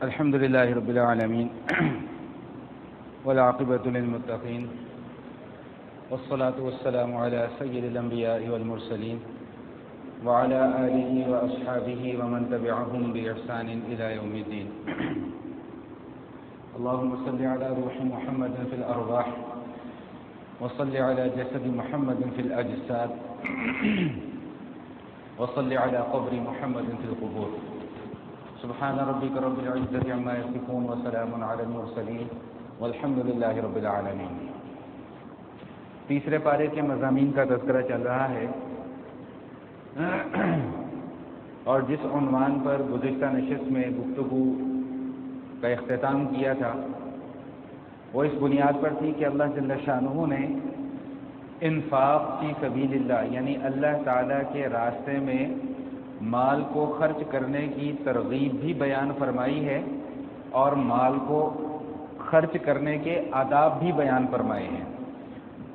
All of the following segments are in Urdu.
الحمد لله رب العالمين والعاقبة للمتقين والصلاة والسلام على سيد الأنبياء والمرسلين وعلى آله وأصحابه ومن تبعهم بإحسان إلى يوم الدين. اللهم صل على روح محمد في الأرواح وصل على جسد محمد في الأجساد وصل على قبر محمد في القبور. سبحان ربك رب العزة عما يصفون وسلام على المرسلين والحمد لله رب العالمين. تیسرے پارے کے مضامین کا تذکرہ چل رہا ہے اور جس عنوان پر گزشتہ نشست میں گفتگو کا اختتام کیا تھا وہ اس بنیاد پر تھی کہ اللہ جل شانہ نے انفاق فی سبیل اللہ یعنی اللہ تعالیٰ کے راستے میں مال کو خرچ کرنے کی ترغیب بھی بیان فرمائی ہے اور مال کو خرچ کرنے کے آداب بھی بیان فرمائے ہیں،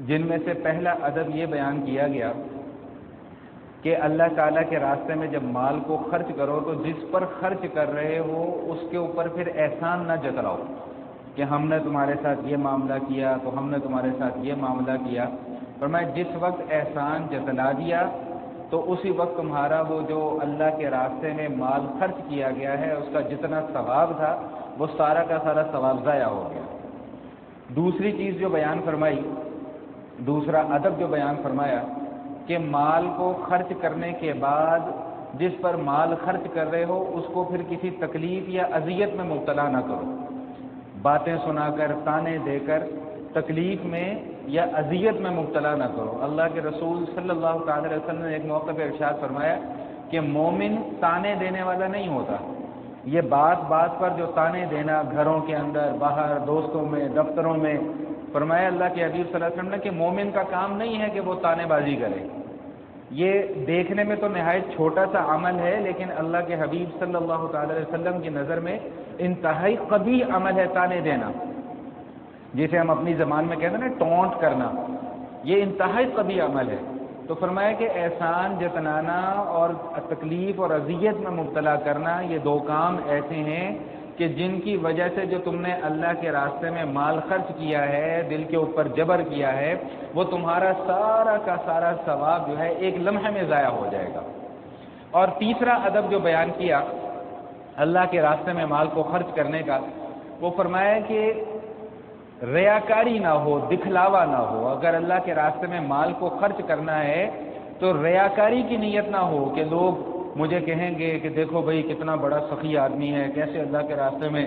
جن میں سے پہلا ادب یہ بیان کیا گیا کہ اللہ تعالیٰ کے راستے میں جب مال کو خرچ کرو تو جس پر خرچ کر رہے ہو اس کے اوپر پھر احسان نہ جتلاؤ کہ ہم نے تمہارے ساتھ یہ معاملہ کیا تو ہم نے تمہارے ساتھ یہ معاملہ کیا، فرمایا جس وقت احسان جتلا دیا تو اسی وقت تمہارا وہ جو اللہ کے راستے میں مال خرچ کیا گیا ہے اس کا جتنا ثواب تھا وہ سارا کا سارا ثواب ضائع ہو گیا. دوسری چیز جو بیان فرمائی، دوسرا ادب جو بیان فرمایا کہ مال کو خرچ کرنے کے بعد جس پر مال خرچ کر رہے ہو اس کو پھر کسی تکلیف یا اذیت میں مبتلا نہ کرو، باتیں سنا کر تانے دے کر تکلیف میں یا اذیت میں مبتلا نہ کرو. اللہ کے رسول صلی اللہ تعالی علیہ وسلم نے ایک موقع پہ ارشاد فرمایا کہ مومن تانے دینے والا نہیں ہوتا. یہ بات بات پر جو تانے دینا گھروں کے اندر باہر دوستوں میں دفتروں میں، فرمایا اللہ کے حبیب صلی اللہ علیہ وسلم نے کہ مومن کا کام نہیں ہے کہ وہ تانے بازی کرے. یہ دیکھنے میں تو نہایت چھوٹا سا عمل ہے لیکن اللہ کے حبیب صلی اللہ تعالی علیہ وسلم کی نظر میں انتہائی قبیح عمل ہے تانے دینا، جسے ہم اپنی زبان میں کہتے ہیں نا ٹونٹ کرنا، یہ انتہائی قبیح عمل ہے. تو فرمایا کہ احسان جتلانا اور تکلیف اور اذیت میں مبتلا کرنا یہ دو کام ایسے ہیں کہ جن کی وجہ سے جو تم نے اللہ کے راستے میں مال خرچ کیا ہے، دل کے اوپر جبر کیا ہے، وہ تمہارا سارا کا سارا ثواب جو ہے ایک لمحے میں ضائع ہو جائے گا. اور تیسرا ادب جو بیان کیا اللہ کے راستے میں مال کو خرچ کرنے کا، وہ فرمایا کہ ریاکاری نہ ہو، دکھلاوا نہ ہو. اگر اللہ کے راستے میں مال کو خرچ کرنا ہے تو ریاکاری کی نیت نہ ہو کہ لوگ مجھے کہیں گے کہ دیکھو بھائی کتنا بڑا سخی آدمی ہے، کیسے اللہ کے راستے میں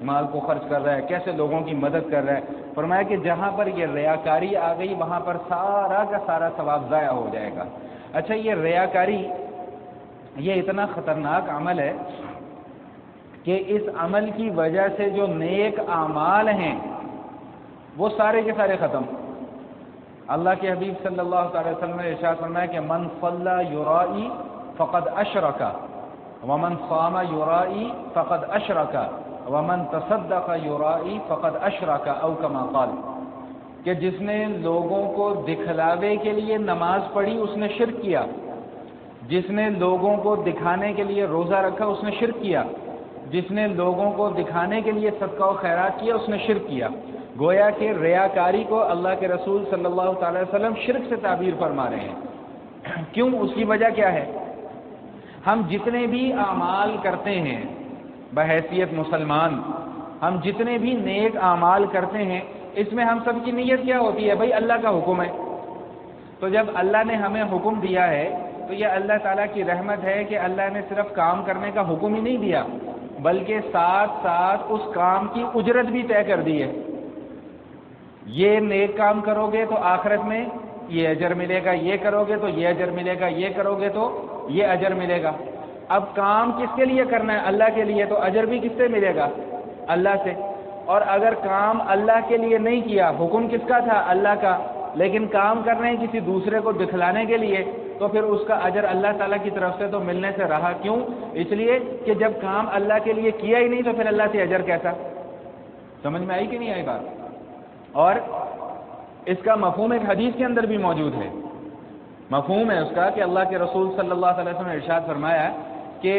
مال کو خرچ کر رہا ہے، کیسے لوگوں کی مدد کر رہا ہے. فرمایا کہ جہاں پر یہ ریاکاری آ گئی وہاں پر سارا کا سارا ثواب ضائع ہو جائے گا. اچھا، یہ ریاکاری یہ اتنا خطرناک عمل ہے کہ اس عمل کی وجہ سے جو نیک اعمال ہیں وہ سارے کے سارے ختم. اللہ کے حبیب صلی اللہ تعالی وسلم نے ارشاد فرمایا کہ من صلی یرائی فقد اشرک ومن صام یرائی فقد اشرک ومن تصدق یرائی فقد اشرک او کما قال، کہ جس نے لوگوں کو دکھلاوے کے لیے نماز پڑھی اس نے شرک کیا، جس نے لوگوں کو دکھانے کے لیے روزہ رکھا اس نے شرک کیا، جس نے لوگوں کو دکھانے کے لیے صدقہ و خیرات کیا اس نے شرک کیا. گویا کہ ریاکاری کو اللہ کے رسول صلی اللہ تعالی وسلم شرک سے تعبیر فرما رہے ہیں. کیوں؟ اس کی وجہ کیا ہے؟ ہم جتنے بھی اعمال کرتے ہیں بحیثیت مسلمان، ہم جتنے بھی نیک اعمال کرتے ہیں اس میں ہم سب کی نیت کیا ہوتی ہے؟ بھائی اللہ کا حکم ہے. تو جب اللہ نے ہمیں حکم دیا ہے تو یہ اللہ تعالیٰ کی رحمت ہے کہ اللہ نے صرف کام کرنے کا حکم ہی نہیں دیا بلکہ ساتھ ساتھ اس کام کی اجرت بھی طے کر دی ہے. یہ نیک کام کرو گے تو آخرت میں یہ اجر ملے گا، یہ کرو گے تو یہ اجر ملے گا، یہ کرو گے تو یہ اجر ملے گا. اب کام کس کے لیے کرنا ہے؟ اللہ کے لیے، تو اجر بھی کس سے ملے گا؟ اللہ سے. اور اگر کام اللہ کے لیے نہیں کیا، حکم کس کا تھا؟ اللہ کا، لیکن کام کر رہے ہیں کسی دوسرے کو دکھلانے کے لیے، تو پھر اس کا اجر اللہ تعالیٰ کی طرف سے تو ملنے سے رہا. کیوں؟ اس لیے کہ جب کام اللہ کے لیے کیا ہی نہیں تو پھر اللہ سے اجر کیسا؟ سمجھ میں آئی کہ نہیں آئی بات؟ اور اس کا مفہوم ایک حدیث کے اندر بھی موجود ہے. مفہوم ہے اس کا کہ اللہ کے رسول صلی اللہ علیہ وسلم نے ارشاد فرمایا کہ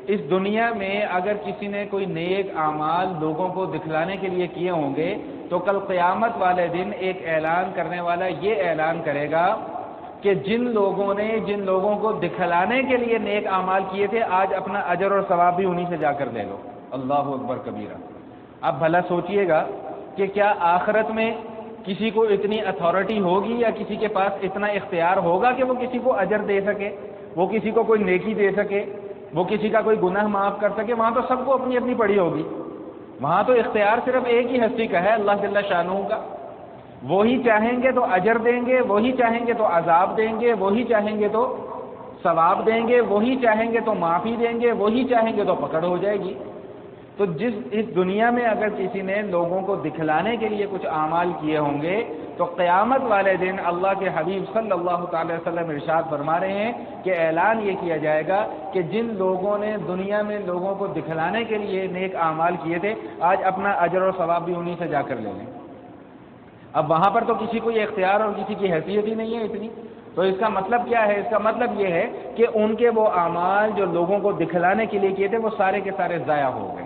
اس دنیا میں اگر کسی نے کوئی نیک اعمال لوگوں کو دکھلانے کے لیے کیے ہوں گے تو کل قیامت والے دن ایک اعلان کرنے والا یہ اعلان کرے گا کہ جن لوگوں کو دکھلانے کے لیے نیک اعمال کیے تھے آج اپنا اجر اور ثواب بھی انہی سے جا کر لے لو۔ اللہ اکبر کبیرہ۔ اب بھلا سوچئے گا کہ کیا آخرت میں کسی کو اتنی اتھارٹی ہوگی یا کسی کے پاس اتنا اختیار ہوگا کہ وہ کسی کو اجر دے سکے، وہ کسی کو کوئی نیکی دے سکے، وہ کسی کا کوئی گناہ معاف کر سکے؟ وہاں تو سب کو اپنی اپنی پڑی ہوگی، وہاں تو اختیار صرف ایک ہی ہستی کا ہے، اللہ جل شانہ کا۔ وہی چاہیں گے تو اجر دیں گے، وہی چاہیں گے تو عذاب دیں گے، وہی چاہیں گے تو ثواب دیں گے، وہی چاہیں گے تو معافی دیں گے، وہی چاہیں گے تو پکڑ ہو جائے گی۔ تو اس دنیا میں اگر کسی نے لوگوں کو دکھلانے کے لیے کچھ اعمال کیے ہوں گے تو قیامت والے دن اللہ کے حبیب صلی اللہ تعالی وسلم ارشاد فرما رہے ہیں کہ اعلان یہ کیا جائے گا کہ جن لوگوں نے دنیا میں لوگوں کو دکھلانے کے لیے نیک اعمال کیے تھے آج اپنا اجر اور ثواب بھی انہی سے جا کر لے لیں۔ اب وہاں پر تو کسی کو یہ اختیار اور کسی کی حیثیت ہی نہیں ہے اتنی، تو اس کا مطلب کیا ہے؟ اس کا مطلب یہ ہے کہ ان کے وہ اعمال جو لوگوں کو دکھلانے کے لیے کیے تھے وہ سارے کے سارے ضائع ہو گئے۔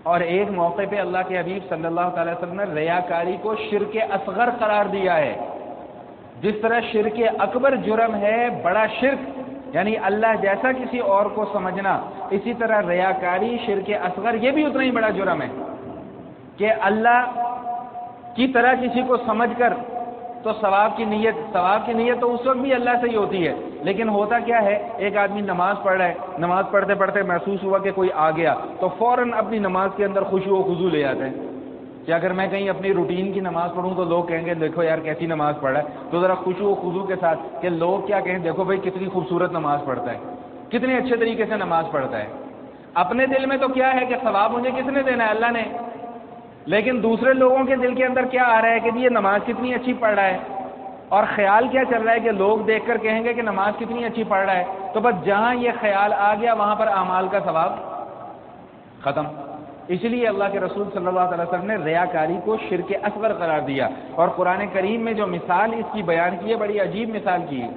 اور ایک موقع پہ اللہ کے حبیب صلی اللہ تعالی وسلم نے ریاکاری کو شرک اصغر قرار دیا ہے۔ جس طرح شرک اکبر جرم ہے، بڑا شرک یعنی اللہ جیسا کسی اور کو سمجھنا، اسی طرح ریاکاری شرک اصغر یہ بھی اتنا ہی بڑا جرم ہے کہ اللہ کی طرح کسی کو سمجھ کر تو ثواب کی نیت تو اس وقت بھی اللہ سے ہی ہوتی ہے، لیکن ہوتا کیا ہے؟ ایک آدمی نماز پڑھ رہا ہے، نماز پڑھتے پڑھتے محسوس ہوا کہ کوئی آ گیا تو فوراً اپنی نماز کے اندر خشوع و خضوع لے آتے ہیں کہ اگر میں کہیں اپنی روٹین کی نماز پڑھوں تو لوگ کہیں گے دیکھو یار کیسی نماز پڑھ رہا ہے، تو ذرا خشوع و خضوع کے ساتھ کہ لوگ کیا کہیں دیکھو بھائی کتنی خوبصورت نماز پڑھتا ہے، کتنے اچھے طریقے سے نماز پڑھتا ہے۔ اپنے دل میں تو کیا ہے کہ ثواب مجھے کس نے دینا ہے؟ اللہ نے۔ لیکن دوسرے لوگوں کے دل کے اندر کیا آ رہا ہے کہ یہ نماز کتنی اچھی پڑھ رہا ہے، اور خیال کیا چل رہا ہے کہ لوگ دیکھ کر کہیں گے کہ نماز کتنی اچھی پڑھ رہا ہے، تو بس جہاں یہ خیال آ گیا وہاں پر اعمال کا ثواب ختم۔ اس لیے اللہ کے رسول صلی اللہ علیہ وسلم نے ریاکاری کو شرک اصغر قرار دیا، اور قرآن کریم میں جو مثال اس کی بیان کی ہے بڑی عجیب مثال کی ہے۔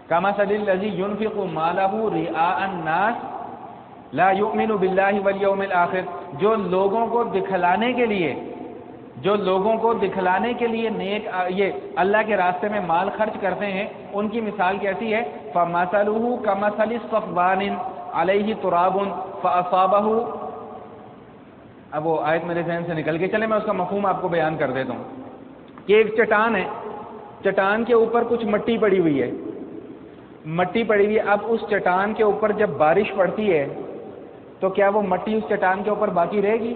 کمثل الذی ینفق مالہ رئاء الناس لا یؤمن باللہ والیوم الآخر، جو لوگوں کو دکھلانے کے لیے نیک یہ اللہ کے راستے میں مال خرچ کرتے ہیں، ان کی مثال کیسی ہے؟ فَمَثَلُهُ كَمَثَلِ صَفْوَانٍ عَلَيْهِ تُرَابٌ فَأَصَابَهُ۔ اب وہ آیت میرے ذہن سے نکل کے چلے، میں اس کا مفہوم آپ کو بیان کر دیتا ہوں کہ ایک چٹان ہے، چٹان کے اوپر کچھ مٹی پڑی ہوئی ہے، اب اس چٹان کے اوپر جب بارش پڑتی ہے تو کیا وہ مٹی اس چٹان کے اوپر باقی رہے گی؟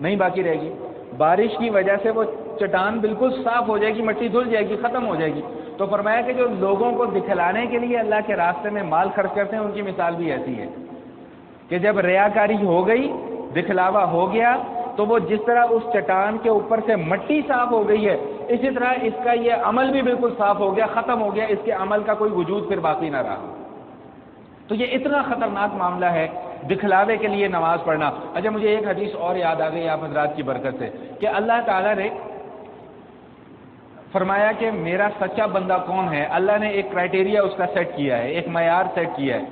نہیں باقی رہے گی۔ بارش کی وجہ سے وہ چٹان بالکل صاف ہو جائے گی، مٹی دھل جائے گی، ختم ہو جائے گی۔ تو فرمایا کہ جو لوگوں کو دکھلانے کے لیے اللہ کے راستے میں مال خرچ کرتے ہیں ان کی مثال بھی ایسی ہے کہ جب ریاکاری ہو گئی، دکھلاوا ہو گیا، تو وہ جس طرح اس چٹان کے اوپر سے مٹی صاف ہو گئی ہے، اسی طرح اس کا یہ عمل بھی بالکل صاف ہو گیا، ختم ہو گیا، اس کے عمل کا کوئی وجود پھر باقی نہ رہا۔ تو یہ اتنا خطرناک معاملہ ہے دکھلاوے کے لیے نماز پڑھنا۔ اچھا مجھے ایک حدیث اور یاد آ گئی آپ حضرات کی برکت سے کہ اللہ تعالیٰ نے فرمایا کہ میرا سچا بندہ کون ہے، اللہ نے ایک کرائٹیریا اس کا سیٹ کیا ہے، ایک معیار سیٹ کیا ہے۔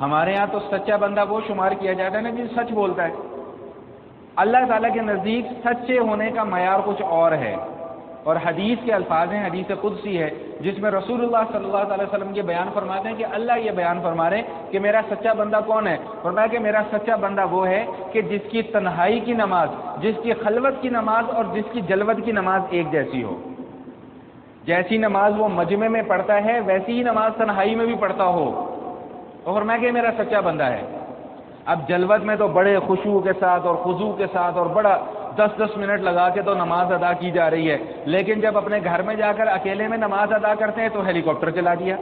ہمارے ہاں تو سچا بندہ وہ شمار کیا جاتا ہے نا جو سچ بولتا ہے، اللہ تعالیٰ کے نزدیک سچے ہونے کا معیار کچھ اور ہے، اور حدیث کے الفاظ ہیں، حدیث قدسی ہے جس میں رسول اللہ صلی اللہ علیہ وسلم یہ بیان فرماتے ہیں کہ اللہ یہ بیان فرما رہے ہیں کہ میرا سچا بندہ کون ہے۔ فرمایا کہ میرا سچا بندہ وہ ہے کہ جس کی تنہائی کی نماز، جس کی خلوت کی نماز اور جس کی جلوت کی نماز ایک جیسی ہو۔ جیسی نماز وہ مجمع میں پڑھتا ہے ویسی ہی نماز تنہائی میں بھی پڑھتا ہو، اور فرمایا کہ میرا سچا بندہ ہے۔ اب جلوت میں تو بڑے خشوع کے ساتھ اور خضوع کے ساتھ اور بڑا 10 منٹ لگا کے تو نماز ادا کی جا رہی ہے، لیکن جب اپنے گھر میں جا کر اکیلے میں نماز ادا کرتے ہیں تو ہیلی کاپٹر چلا دیا،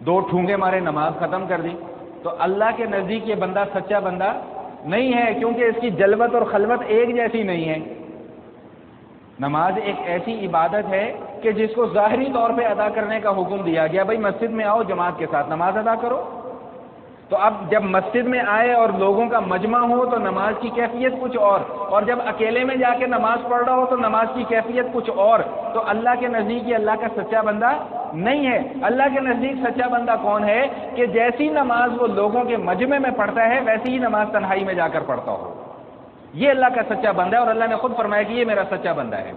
2 ٹھونگے مارے نماز ختم کر دی۔ تو اللہ کے نزدیک یہ بندہ سچا بندہ نہیں ہے، کیونکہ اس کی جلوت اور خلوت ایک جیسی نہیں ہے۔ نماز ایک ایسی عبادت ہے کہ جس کو ظاہری طور پہ ادا کرنے کا حکم دیا گیا، بھائی مسجد میں آؤ جماعت کے ساتھ نماز ادا کرو، تو اب جب مسجد میں آئے اور لوگوں کا مجمع ہو تو نماز کی کیفیت کچھ اور جب اکیلے میں جا کے نماز پڑھ رہا ہو تو نماز کی کیفیت کچھ اور، تو اللہ کے نزدیک یہ اللہ کا سچا بندہ نہیں ہے۔ اللہ کے نزدیک سچا بندہ کون ہے؟ کہ جیسی نماز وہ لوگوں کے مجمع میں پڑھتا ہے ویسی ہی نماز تنہائی میں جا کر پڑھتا ہو، یہ اللہ کا سچا بندہ ہے، اور اللہ نے خود فرمایا کہ یہ میرا سچا بندہ ہے۔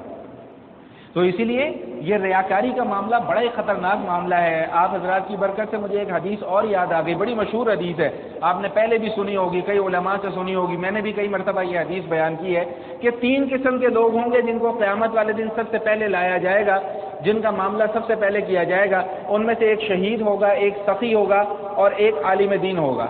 تو اسی لیے یہ ریاکاری کا معاملہ بڑا ہی خطرناک معاملہ ہے۔ آپ حضرات کی برکت سے مجھے ایک حدیث اور یاد آ گئی، بڑی مشہور حدیث ہے، آپ نے پہلے بھی سنی ہوگی، کئی علماء سے سنی ہوگی، میں نے بھی کئی مرتبہ یہ حدیث بیان کی ہے کہ 3 قسم کے لوگ ہوں گے جن کو قیامت والے دن سب سے پہلے لایا جائے گا، جن کا معاملہ سب سے پہلے کیا جائے گا۔ ان میں سے ایک شہید ہوگا، ایک سخی ہوگا، اور ایک عالم دین ہوگا۔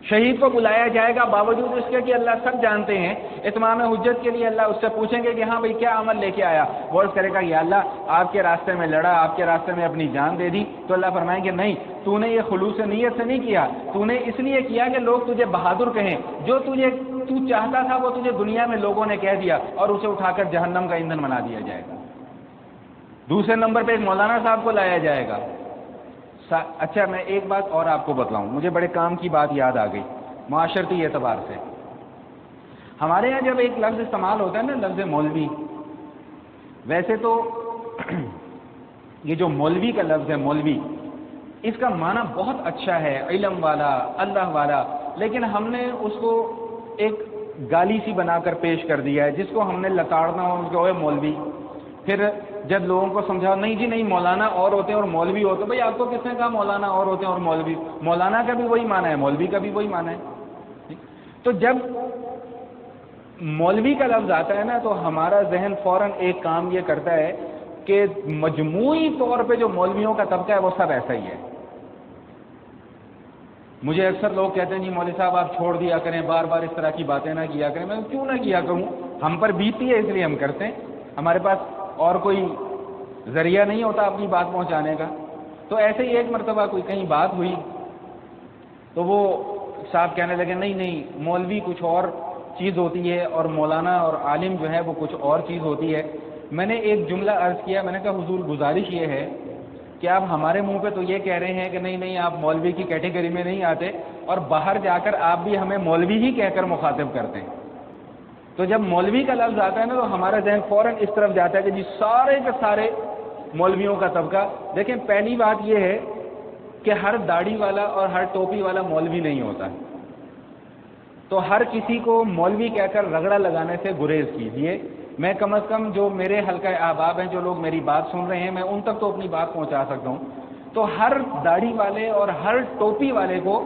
شہید کو بلایا جائے گا باوجود اس کے کہ اللہ سب جانتے ہیں، اتمام حجت کے لیے اللہ اس سے پوچھیں گے کہ ہاں بھائی کیا عمل لے کے آیا؟ وہ عرض کرے گا یا اللہ آپ کے راستے میں لڑا، آپ کے راستے میں اپنی جان دے دی۔ تو اللہ فرمائیں گے نہیں، تو نے یہ خلوص نیت سے نہیں کیا، تو نے اس لیے کیا کہ لوگ تجھے بہادر کہیں، جو تو چاہتا تھا وہ تجھے دنیا میں لوگوں نے کہہ دیا، اور اسے اٹھا کر جہنم کا ایندھن بنا دیا جائے گا۔ دوسرے نمبر پہ ایک مولانا صاحب کو لایا جائے گا۔ اچھا میں ایک بات اور آپ کو بتلاؤں، مجھے بڑے کام کی بات یاد آ گئی معاشرتی اعتبار سے۔ ہمارے یہاں جب ایک لفظ استعمال ہوتا ہے نا، لفظ مولوی، ویسے تو یہ جو مولوی کا لفظ ہے مولوی، اس کا معنی بہت اچھا ہے، علم والا، اللہ والا، لیکن ہم نے اس کو ایک گالی سی بنا کر پیش کر دیا ہے، جس کو ہم نے لتاڑنا ہو کہ اوے مولوی۔ پھر جب لوگوں کو سمجھاؤ نہیں جی نہیں، مولانا اور ہوتے ہیں اور مولوی ہوتے ہیں، بھائی آپ کو کس نے کہا مولانا اور ہوتے ہیں اور مولوی؟ مولانا کا بھی وہی معنی ہے، مولوی کا بھی وہی معنی ہے۔ تو جب مولوی کا لفظ آتا ہے نا تو ہمارا ذہن فوراً ایک کام یہ کرتا ہے کہ مجموعی طور پہ جو مولویوں کا طبقہ ہے وہ سب ایسا ہی ہے۔ مجھے اکثر لوگ کہتے ہیں جی مولوی صاحب آپ چھوڑ دیا کریں، بار بار اس طرح کی باتیں نہ کیا کریں۔ میں کیوں نہ کیا کروں، ہم پر بیتی ہے اس لیے ہم کرتے ہیں، ہمارے پاس اور کوئی ذریعہ نہیں ہوتا اپنی بات پہنچانے کا۔ تو ایسے ہی ایک مرتبہ کوئی کہیں بات ہوئی تو وہ صاحب کہنے لگے نہیں نہیں، مولوی کچھ اور چیز ہوتی ہے اور مولانا اور عالم جو ہے وہ کچھ اور چیز ہوتی ہے۔ میں نے ایک جملہ عرض کیا، میں نے کہا حضور گزارش یہ ہے کہ آپ ہمارے منہ پہ تو یہ کہہ رہے ہیں کہ نہیں نہیں آپ مولوی کی کیٹیگری میں نہیں آتے، اور باہر جا کر آپ بھی ہمیں مولوی ہی کہہ کر مخاطب کرتے ہیں۔ تو جب مولوی کا لفظ آتا ہے نا تو ہمارا ذہن فوراً اس طرف جاتا ہے کہ جی سارے کے سارے مولویوں کا طبقہ۔ دیکھیں پہلی بات یہ ہے کہ ہر داڑھی والا اور ہر ٹوپی والا مولوی نہیں ہوتا، تو ہر کسی کو مولوی کہہ کر رگڑا لگانے سے گریز کیجیے۔ میں کم از کم جو میرے حلقہ احباب ہیں، جو لوگ میری بات سن رہے ہیں، میں ان تک تو اپنی بات پہنچا سکتا ہوں۔ تو ہر داڑھی والے اور ہر ٹوپی والے کو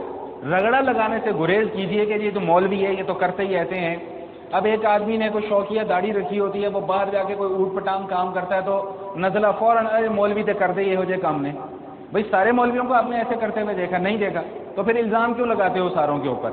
رگڑا لگانے سے گریز کیجیے کہ یہ تو مولوی ہے، یہ تو کرتے ہی ایسے ہیں۔ اب ایک آدمی نے کوئی شوقیہ داڑھی رکھی ہوتی ہے، وہ باہر جا کے کوئی اوٹ پٹانگ کام کرتا ہے تو نزلہ فوراً ارے مولوی تو کرتے ہی ہو جائے کام نے۔ بھائی سارے مولویوں کو آپ نے ایسے کرتے ہوئے دیکھا نہیں دیکھا، تو پھر الزام کیوں لگاتے ہو ساروں کے اوپر؟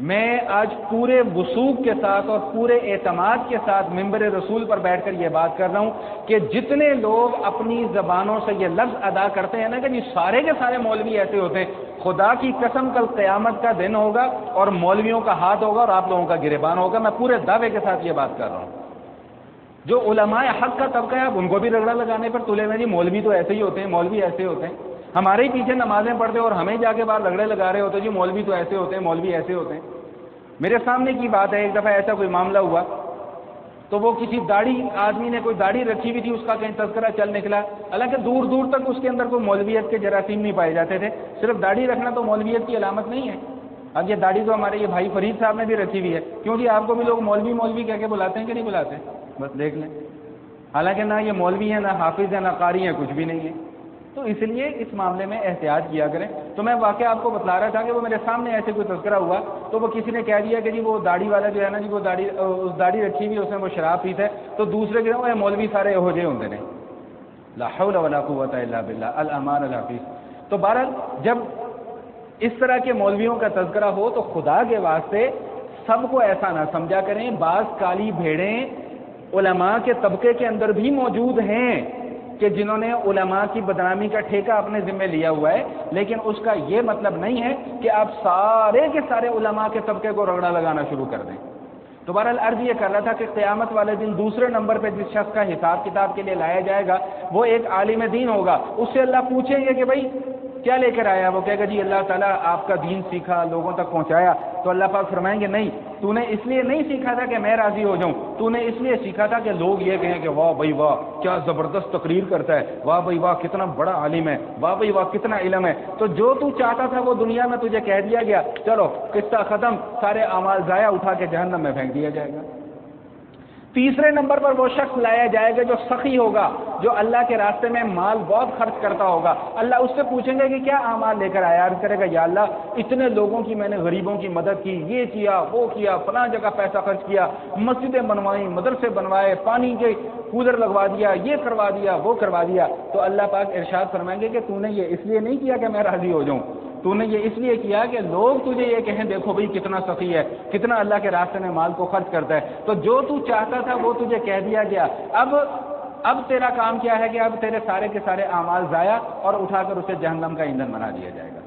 میں آج پورے وثوق کے ساتھ اور پورے اعتماد کے ساتھ ممبر رسول پر بیٹھ کر یہ بات کر رہا ہوں کہ جتنے لوگ اپنی زبانوں سے یہ لفظ ادا کرتے ہیں نا کہ یہ سارے کے سارے مولوی ایسے ہوتے ہیں، خدا کی قسم کل قیامت کا دن ہوگا اور مولویوں کا ہاتھ ہوگا اور آپ لوگوں کا گریبان ہوگا۔ میں پورے دعوے کے ساتھ یہ بات کر رہا ہوں۔ جو علماء حق کا طبقہ ہے آپ ان کو بھی رگڑا لگانے پر تلے ہوئے جی مولوی تو ایسے ہی ہوتے ہیں، مولوی ایسے ہوتے ہیں۔ ہمارے ہی پیچھے نمازیں پڑھتے اور ہمیں جا کے بعد رگڑے لگا رہے ہوتے جی مولوی تو ایسے ہوتے ہیں، مولوی ایسے ہوتے ہیں۔ میرے سامنے کی بات ہے، ایک دفعہ ایسا کوئی معاملہ ہوا تو وہ کسی داڑھی آدمی نے کوئی داڑھی رکھی ہوئی تھی، اس کا کہیں تذکرہ چل نکلا، حالانکہ دور دور تک اس کے اندر کوئی مولویت کے جراثیم نہیں پائے جاتے تھے، صرف داڑھی رکھنا تو مولویت کی علامت نہیں ہے۔ اب یہ داڑھی تو ہمارے یہ بھائی فرید صاحب نے بھی رکھی ہوئی ہے، کیونکہ آپ کو بھی لوگ مولوی مولوی کہہ کے بلاتے ہیں کہ نہیں بلاتے؟ بس دیکھ لیں، حالانکہ نہ یہ مولوی ہیں، نہ حافظ ہیں، نہ قاری ہیں، کچھ بھی نہیں ہے۔ تو اس لیے اس معاملے میں احتیاط کیا کریں۔ تو میں واقعہ آپ کو بتلا رہا تھا کہ وہ میرے سامنے ایسے کوئی تذکرہ ہوا تو وہ کسی نے کہہ دیا کہ جی وہ داڑھی والا جو ہے نا جی وہ داڑھی رکھی ہوئی اس نے وہ شراب پیتا ہے، تو دوسرے کے وہ مولوی سارے ہو جائے ہوتے ہیں۔ لا حول ولا قوت الا باللہ الامان الحفیظ۔ تو بہرحال جب اس طرح کے مولویوں کا تذکرہ ہو تو خدا کے واسطے سب کو ایسا نہ سمجھا کریں۔ بعض کالی بھیڑیں علماء کے طبقے کے اندر بھی موجود ہیں کہ جنہوں نے علماء کی بدنامی کا ٹھیکہ اپنے ذمہ لیا ہوا ہے، لیکن اس کا یہ مطلب نہیں ہے کہ آپ سارے کے سارے علماء کے طبقے کو رگڑا لگانا شروع کر دیں۔ تو بہرحال عرض یہ کر رہا تھا کہ قیامت والے دن دوسرے نمبر پہ جس شخص کا حساب کتاب کے لیے لایا جائے گا وہ ایک عالم دین ہوگا۔ اس سے اللہ پوچھیں گے کہ بھائی کیا لے کر آیا؟ وہ کہے گا جی اللہ تعالیٰ آپ کا دین سیکھا، لوگوں تک پہنچایا. تو اللہ پاک فرمائیں گے نہیں، تو نے اس لیے نہیں سیکھا تھا کہ میں راضی ہو جاؤں، تو نے اس لیے سیکھا تھا کہ لوگ یہ کہیں کہ واہ بھائی واہ کیا زبردست تقریر کرتا ہے، واہ بھائی واہ کتنا بڑا عالم ہے، واہ بھائی واہ کتنا علم ہے. تو جو تو چاہتا تھا وہ دنیا میں تجھے کہہ دیا گیا، چلو قصہ ختم، سارے اعمال ضائع، اٹھا کے جہنم میں پھینک دیا جائے گا. تیسرے نمبر پر وہ شخص لایا جائے گا جو سخی ہوگا، جو اللہ کے راستے میں مال بہت خرچ کرتا ہوگا. اللہ اس سے پوچھیں گے کہ کیا اعمال لے کر آیا؟ عرض کرے گا یا اللہ اتنے لوگوں کی میں نے غریبوں کی مدد کی، یہ کیا وہ کیا، فلاں جگہ پیسہ خرچ کیا، مسجدیں بنوائیں، مدرسے بنوائے، پانی کے کولر لگوا دیا، یہ کروا دیا وہ کروا دیا. تو اللہ پاک ارشاد فرمائیں گے کہ تو نے یہ اس لیے نہیں کیا کہ میں راضی ہو جاؤں، تو نے یہ اس لیے کیا کہ لوگ تجھے یہ کہیں دیکھو بھئی کتنا سخی ہے، کتنا اللہ کے راستے میں مال کو خرچ کرتا ہے. تو جو تو چاہتا تھا وہ تجھے کہہ دیا گیا. اب تیرا کام کیا ہے کہ اب تیرے سارے کے سارے اعمال ضائع اور اٹھا کر اسے جہنم کا ایندھن بنا دیا جائے گا.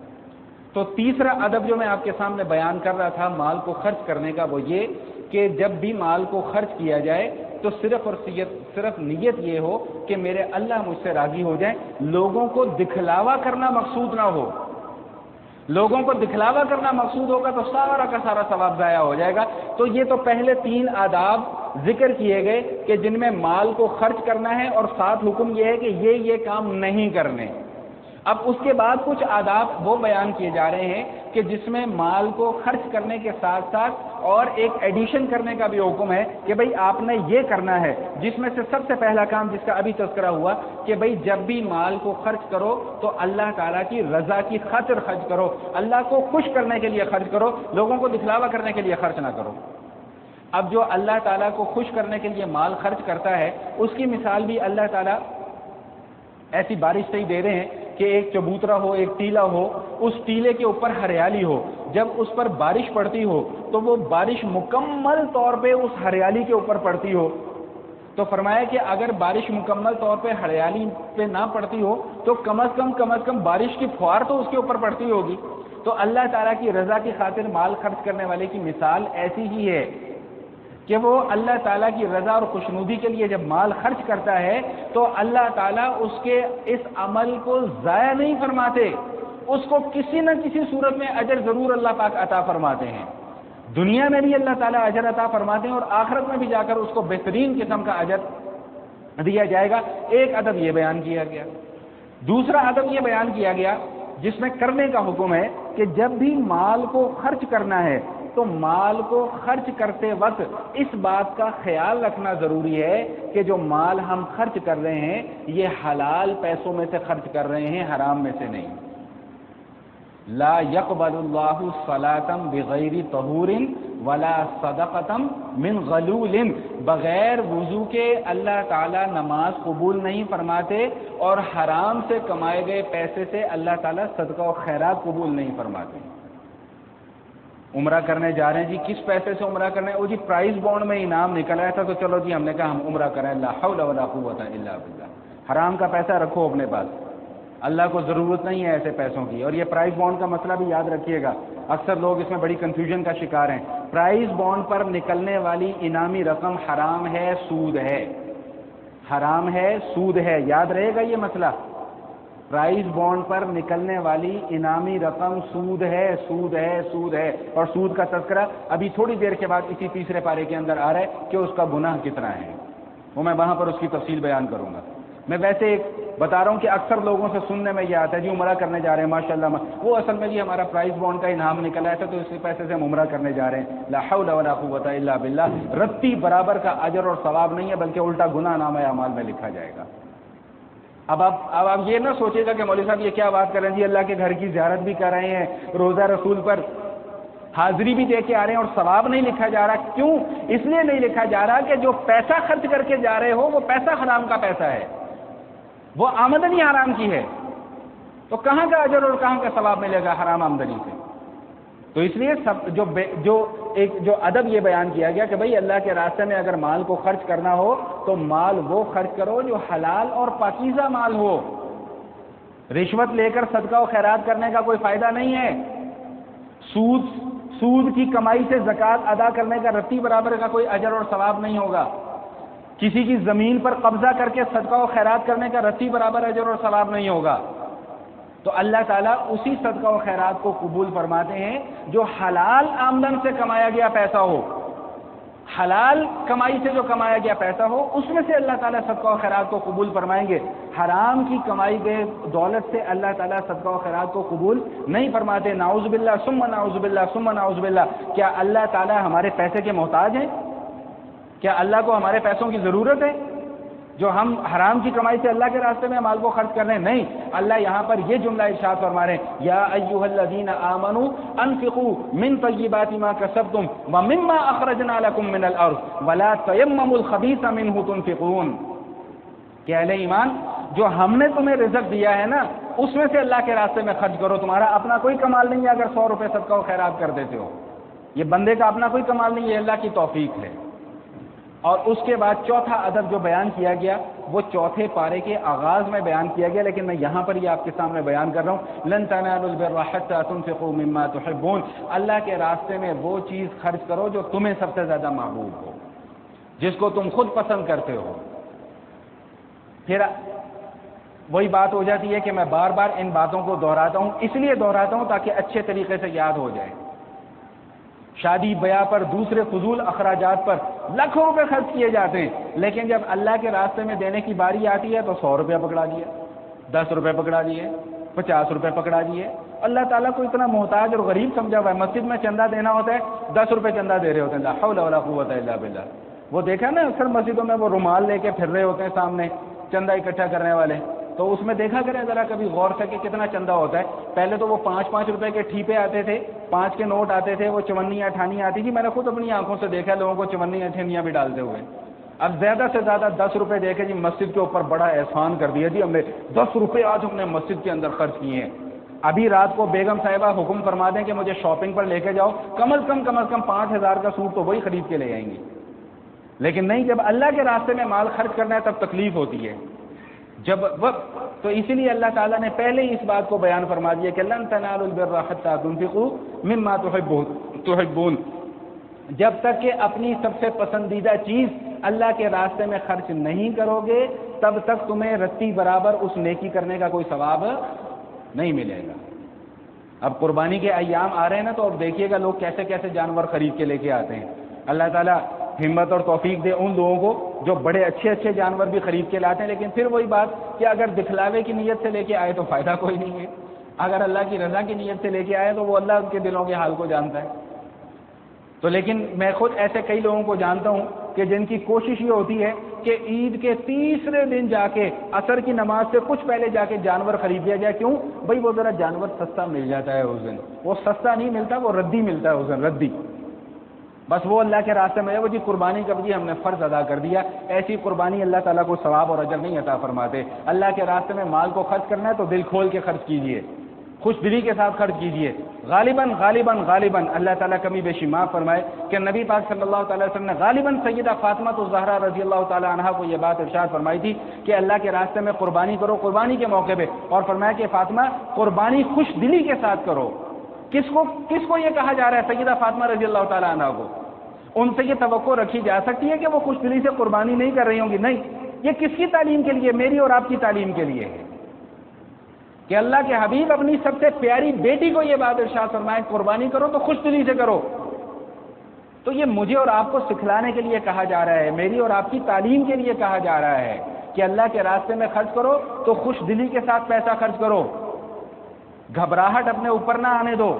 تو تیسرا ادب جو میں آپ کے سامنے بیان کر رہا تھا مال کو خرچ کرنے کا، وہ یہ کہ جب بھی مال کو خرچ کیا جائے تو صرف نیت یہ ہو کہ میرے اللہ مجھ سے راضی ہو جائیں، لوگوں کو دکھلاوا کرنا مقصود نہ ہو. لوگوں کو دکھلاوا کرنا مقصود ہوگا تو سارا کا سارا ثواب ضائع ہو جائے گا. تو یہ تو پہلے 3 آداب ذکر کیے گئے کہ جن میں مال کو خرچ کرنا ہے، اور ساتھ حکم یہ ہے کہ یہ کام نہیں کرنے. اب اس کے بعد کچھ آداب وہ بیان کیے جا رہے ہیں کہ جس میں مال کو خرچ کرنے کے ساتھ ساتھ اور ایک ایڈیشن کرنے کا بھی حکم ہے کہ بھئی آپ نے یہ کرنا ہے. جس میں سے سب سے پہلا کام جس کا ابھی تذکرہ ہوا کہ بھئی جب بھی مال کو خرچ کرو تو اللہ تعالیٰ کی رضا کی خاطر خرچ کرو، اللہ کو خوش کرنے کے لیے خرچ کرو، لوگوں کو دکھلاوا کرنے کے لیے خرچ نہ کرو. اب جو اللہ تعالیٰ کو خوش کرنے کے لیے مال خرچ کرتا ہے اس کی مثال بھی اللہ تعالیٰ ایسی بارش سے ہی دے رہے ہیں کہ ایک چبوترا ہو، ایک ٹیلا ہو، اس ٹیلے کے اوپر ہریالی ہو، جب اس پر بارش پڑتی ہو تو وہ بارش مکمل طور پہ اس ہریالی کے اوپر پڑتی ہو. تو فرمایا کہ اگر بارش مکمل طور پہ ہریالی پہ نہ پڑتی ہو تو کم از کم بارش کی فوار تو اس کے اوپر پڑتی ہوگی. تو اللہ تعالیٰ کی رضا کی خاطر مال خرچ کرنے والے کی مثال ایسی ہی ہے کہ وہ اللہ تعالیٰ کی رضا اور خوشنودی کے لیے جب مال خرچ کرتا ہے تو اللہ تعالیٰ اس کے اس عمل کو ضائع نہیں فرماتے، اس کو کسی نہ کسی صورت میں اجر ضرور اللہ پاک عطا فرماتے ہیں. دنیا میں بھی اللہ تعالیٰ اجر عطا فرماتے ہیں اور آخرت میں بھی جا کر اس کو بہترین قسم کا اجر دیا جائے گا. ایک ادب یہ بیان کیا گیا. دوسرا ادب یہ بیان کیا گیا جس میں کرنے کا حکم ہے کہ جب بھی مال کو خرچ کرنا ہے تو مال کو خرچ کرتے وقت اس بات کا خیال رکھنا ضروری ہے کہ جو مال ہم خرچ کر رہے ہیں یہ حلال پیسوں میں سے خرچ کر رہے ہیں، حرام میں سے نہیں. لا يقبل اللہ صلاۃ بغیر طہور ولا صدقۃ من غلول. بغیر وضو کے اللہ تعالیٰ نماز قبول نہیں فرماتے اور حرام سے کمائے گئے پیسے سے اللہ تعالیٰ صدقہ و خیرات قبول نہیں فرماتے. عمرہ کرنے جا رہے ہیں جی، کس پیسے سے عمرہ کرنا ہے؟ وہ جی پرائز بانڈ میں انعام نکل آیا تھا تو چلو جی ہم نے کہا ہم عمرہ کریں. لا حول ولا قوت الا باللہ. حرام کا پیسہ رکھو اپنے پاس، اللہ کو ضرورت نہیں ہے ایسے پیسوں کی. اور یہ پرائز بانڈ کا مسئلہ بھی یاد رکھیے گا، اکثر لوگ اس میں بڑی کنفیوژن کا شکار ہیں. پرائز بانڈ پر نکلنے والی انعامی رقم حرام ہے، سود ہے. حرام ہے، سود ہے، یاد رہے گا یہ مسئلہ. پرائز بانڈ پر نکلنے والی انعامی رقم سود ہے، سود ہے، سود ہے. اور سود کا تذکرہ ابھی تھوڑی دیر کے بعد اسی تیسرے پارے کے اندر آ رہا ہے کہ اس کا گناہ کتنا ہے، وہ میں وہاں پر اس کی تفصیل بیان کروں گا. میں ویسے ایک بتا رہا ہوں کہ اکثر لوگوں سے سننے میں یہ آتا ہے جی عمرہ کرنے جا رہے ہیں ماشاءاللہ، وہ اصل میں جی ہمارا پرائز بانڈ کا انعام نکلا ہے تو اسی پیسے سے ہم عمرہ کرنے جا رہے ہیں. لا حول ولا قوت الا باللہ. رتی برابر کا اجر اور ثواب نہیں ہے بلکہ الٹا گناہ نامہ اعمال میں لکھا جائے گا. اب آپ یہ نہ سوچے گا کہ مولوی صاحب یہ کیا بات کر رہے ہیں جی، اللہ کے گھر کی زیارت بھی کر رہے ہیں، روزہ رسول پر حاضری بھی دے کے آ رہے ہیں اور ثواب نہیں لکھا جا رہا. کیوں؟ اس لیے نہیں لکھا جا رہا کہ جو پیسہ خرچ کر کے جا رہے ہو وہ پیسہ حرام کا پیسہ ہے، وہ آمدنی حرام کی ہے. تو کہاں کا اجر اور کہاں کا ثواب ملے گا حرام آمدنی سے؟ تو اس لیے جو ادب یہ بیان کیا گیا کہ بھئی اللہ کے راستے میں اگر مال کو خرچ کرنا ہو تو مال وہ خرچ کرو جو حلال اور پاکیزہ مال ہو. رشوت لے کر صدقہ و خیرات کرنے کا کوئی فائدہ نہیں ہے. سود کی کمائی سے زکوٰۃ ادا کرنے کا رتی برابر کا کوئی اجر اور ثواب نہیں ہوگا. کسی کی زمین پر قبضہ کر کے صدقہ و خیرات کرنے کا رتی برابر اجر اور ثواب نہیں ہوگا. تو اللہ تعالیٰ اسی صدقہ و خیرات کو قبول فرماتے ہیں جو حلال آمدن سے کمایا گیا پیسہ ہو، حلال کمائی سے جو کمایا گیا پیسہ ہو اس میں سے اللہ تعالیٰ صدقہ و خیرات کو قبول فرمائیں گے۔ حرام کی کمائی گئے دولت سے اللہ تعالیٰ صدقہ و خیرات کو قبول نہیں فرماتے۔ نعوذ باللہ ثم نعوذ باللہ ثم نعوذ باللہ۔ کیا اللہ تعالیٰ ہمارے پیسے کے محتاج ہیں؟ کیا اللہ کو ہمارے پیسوں کی ضرورت ہے جو ہم حرام کی کمائی سے اللہ کے راستے میں مال کو خرچ کر رہے ہیں؟ نہیں، اللہ یہاں پر یہ جملہ ارشاد فرما رہے ہیں، یا ایھا الذین آمنوا انفقوا من طیبات ما کسبتم ومما اخرجنا لکم من الارض ولا تیمموا الخبیث منہ تنفقون۔ کہ اہل ایمان، جو ہم نے تمہیں رزق دیا ہے نا اس میں سے اللہ کے راستے میں خرچ کرو، تمہارا اپنا کوئی کمال نہیں ہے اگر 100 روپے صدقہ و خیرات کر دیتے ہو، یہ بندے کا اپنا کوئی کمال نہیں ہے، اللہ کی توفیق ہے۔ اور اس کے بعد چوتھا ادب جو بیان کیا گیا وہ چوتھے پارے کے آغاز میں بیان کیا گیا، لیکن میں یہاں پر یہ آپ کے سامنے بیان کر رہا ہوں، لن تنالوا البر حتى تنفقوا مما تحبون۔ اللہ کے راستے میں وہ چیز خرچ کرو جو تمہیں سب سے زیادہ محبوب ہو، جس کو تم خود پسند کرتے ہو۔ پھر وہی بات ہو جاتی ہے کہ میں بار بار ان باتوں کو دہراتا ہوں، اس لیے دہراتا ہوں تاکہ اچھے طریقے سے یاد ہو جائے۔ شادی بیاہ پر، دوسرے فضول اخراجات پر لاکھوں روپے خرچ کیے جاتے ہیں، لیکن جب اللہ کے راستے میں دینے کی باری آتی ہے تو 100 روپے پکڑا دیے، 10 روپے پکڑا دیے، 50 روپے پکڑا دیے۔ اللہ تعالیٰ کو اتنا محتاج اور غریب سمجھا ہوا ہے، مسجد میں چندہ دینا ہوتا ہے 10 روپے چندہ دے رہے ہوتے ہیں، لا حول ولا قوت الا باللہ۔ وہ دیکھا نا اکثر مسجدوں میں وہ رومال لے کے پھر رہے ہوتے ہیں سامنے چندہ اکٹھا کرنے والے، تو اس میں دیکھا کریں ذرا کبھی غور سے کہ کتنا چندہ ہوتا ہے۔ پہلے تو وہ 5-5 روپے کے ٹھیپے آتے تھے، 5 کے نوٹ آتے تھے، وہ چونیاں اٹھانیاں آتی تھی، میں نے خود اپنی آنکھوں سے دیکھا لوگوں کو چونیاں اٹھانیاں بھی ڈالتے ہوئے۔ اب زیادہ سے زیادہ 10 روپے دے کے جی مسجد کے اوپر بڑا احسان کر دیا، جی ہم نے 10 روپے آج ہم نے مسجد کے اندر خرچ کیے ہیں۔ ابھی رات کو بیگم صاحبہ حکم فرما دیں کہ مجھے شاپنگ پر لے کے جاؤ، کم از کم 5000 کا سوٹ تو وہی خرید کے لے آئیں گی، لیکن نہیں، جب اللہ کے راستے میں مال خرچ کرنا ہے تب تکلیف ہوتی ہے جب وقت۔ تو اسی لیے اللہ تعالیٰ نے پہلے ہی اس بات کو بیان فرما دیا کہ لن تنالوا البر حتى تنفقوا مما تحبون، جب تک کہ اپنی سب سے پسندیدہ چیز اللہ کے راستے میں خرچ نہیں کرو گے تب تک تمہیں رتی برابر اس نیکی کرنے کا کوئی ثواب نہیں ملے گا۔ اب قربانی کے ایام آ رہے ہیں نا، تو اب دیکھیے گا لوگ کیسے کیسے جانور خرید کے لے کے آتے ہیں۔ اللہ تعالیٰ ہمت اور توفیق دے ان لوگوں کو جو بڑے اچھے اچھے جانور بھی خرید کے لاتے ہیں، لیکن پھر وہی بات کہ اگر دکھلاوے کی نیت سے لے کے آئے تو فائدہ کوئی نہیں ہے، اگر اللہ کی رضا کی نیت سے لے کے آئے تو وہ اللہ ان کے دلوں کے حال کو جانتا ہے۔ تو لیکن میں خود ایسے کئی لوگوں کو جانتا ہوں کہ جن کی کوشش یہ ہوتی ہے کہ عید کے تیسرے دن جا کے عصر کی نماز سے کچھ پہلے جا کے جانور خرید لیا جائے۔ کیوں بھائی؟ وہ ذرا جانور سستا مل جاتا ہے اس دن، وہ سستا نہیں ملتا، وہ ردی ملتا ہے اس دن، ردی، بس وہ اللہ کے راستے میں ہے، وہ جی قربانی کر دی، ہم نے فرض ادا کر دیا۔ ایسی قربانی اللہ تعالیٰ کو ثواب اور اجر نہیں عطا فرماتے۔ اللہ کے راستے میں مال کو خرچ کرنا ہے تو دل کھول کے خرچ کیجئے، خوش دلی کے ساتھ خرچ کیجئے۔ غالباً اللہ تعالیٰ کمی بیشی معاف فرمائے کہ نبی پاک صلی اللہ تعالی وسلم نے غالباً سیدہ فاطمہ الزہرا رضی اللہ تعالی عنہا کو یہ بات ارشاد فرمائی تھی کہ اللہ کے راستے میں قربانی کرو قربانی کے موقع پہ، اور فرمایا کہ فاطمہ قربانی خوش دلی کے ساتھ کرو۔ کس کو یہ کہا جا رہا ہے؟ سیدہ فاطمہ رضی اللہ تعالی عنہا کو۔ ان سے یہ توقع رکھی جا سکتی ہے کہ وہ خوش دلی سے قربانی نہیں کر رہی ہوں گی؟ نہیں، یہ کس کی تعلیم کے لیے؟ میری اور آپ کی تعلیم کے لیے ہے کہ اللہ کے حبیب اپنی سب سے پیاری بیٹی کو یہ بات ارشاد فرمائے قربانی کرو تو خوش دلی سے کرو۔ تو یہ مجھے اور آپ کو سکھلانے کے لیے کہا جا رہا ہے، میری اور آپ کی تعلیم کے لیے کہا جا رہا ہے کہ اللہ کے راستے میں خرچ کرو تو خوش دلی کے ساتھ پیسہ خرچ کرو، گھبراہٹ اپنے اوپر نہ آنے دو۔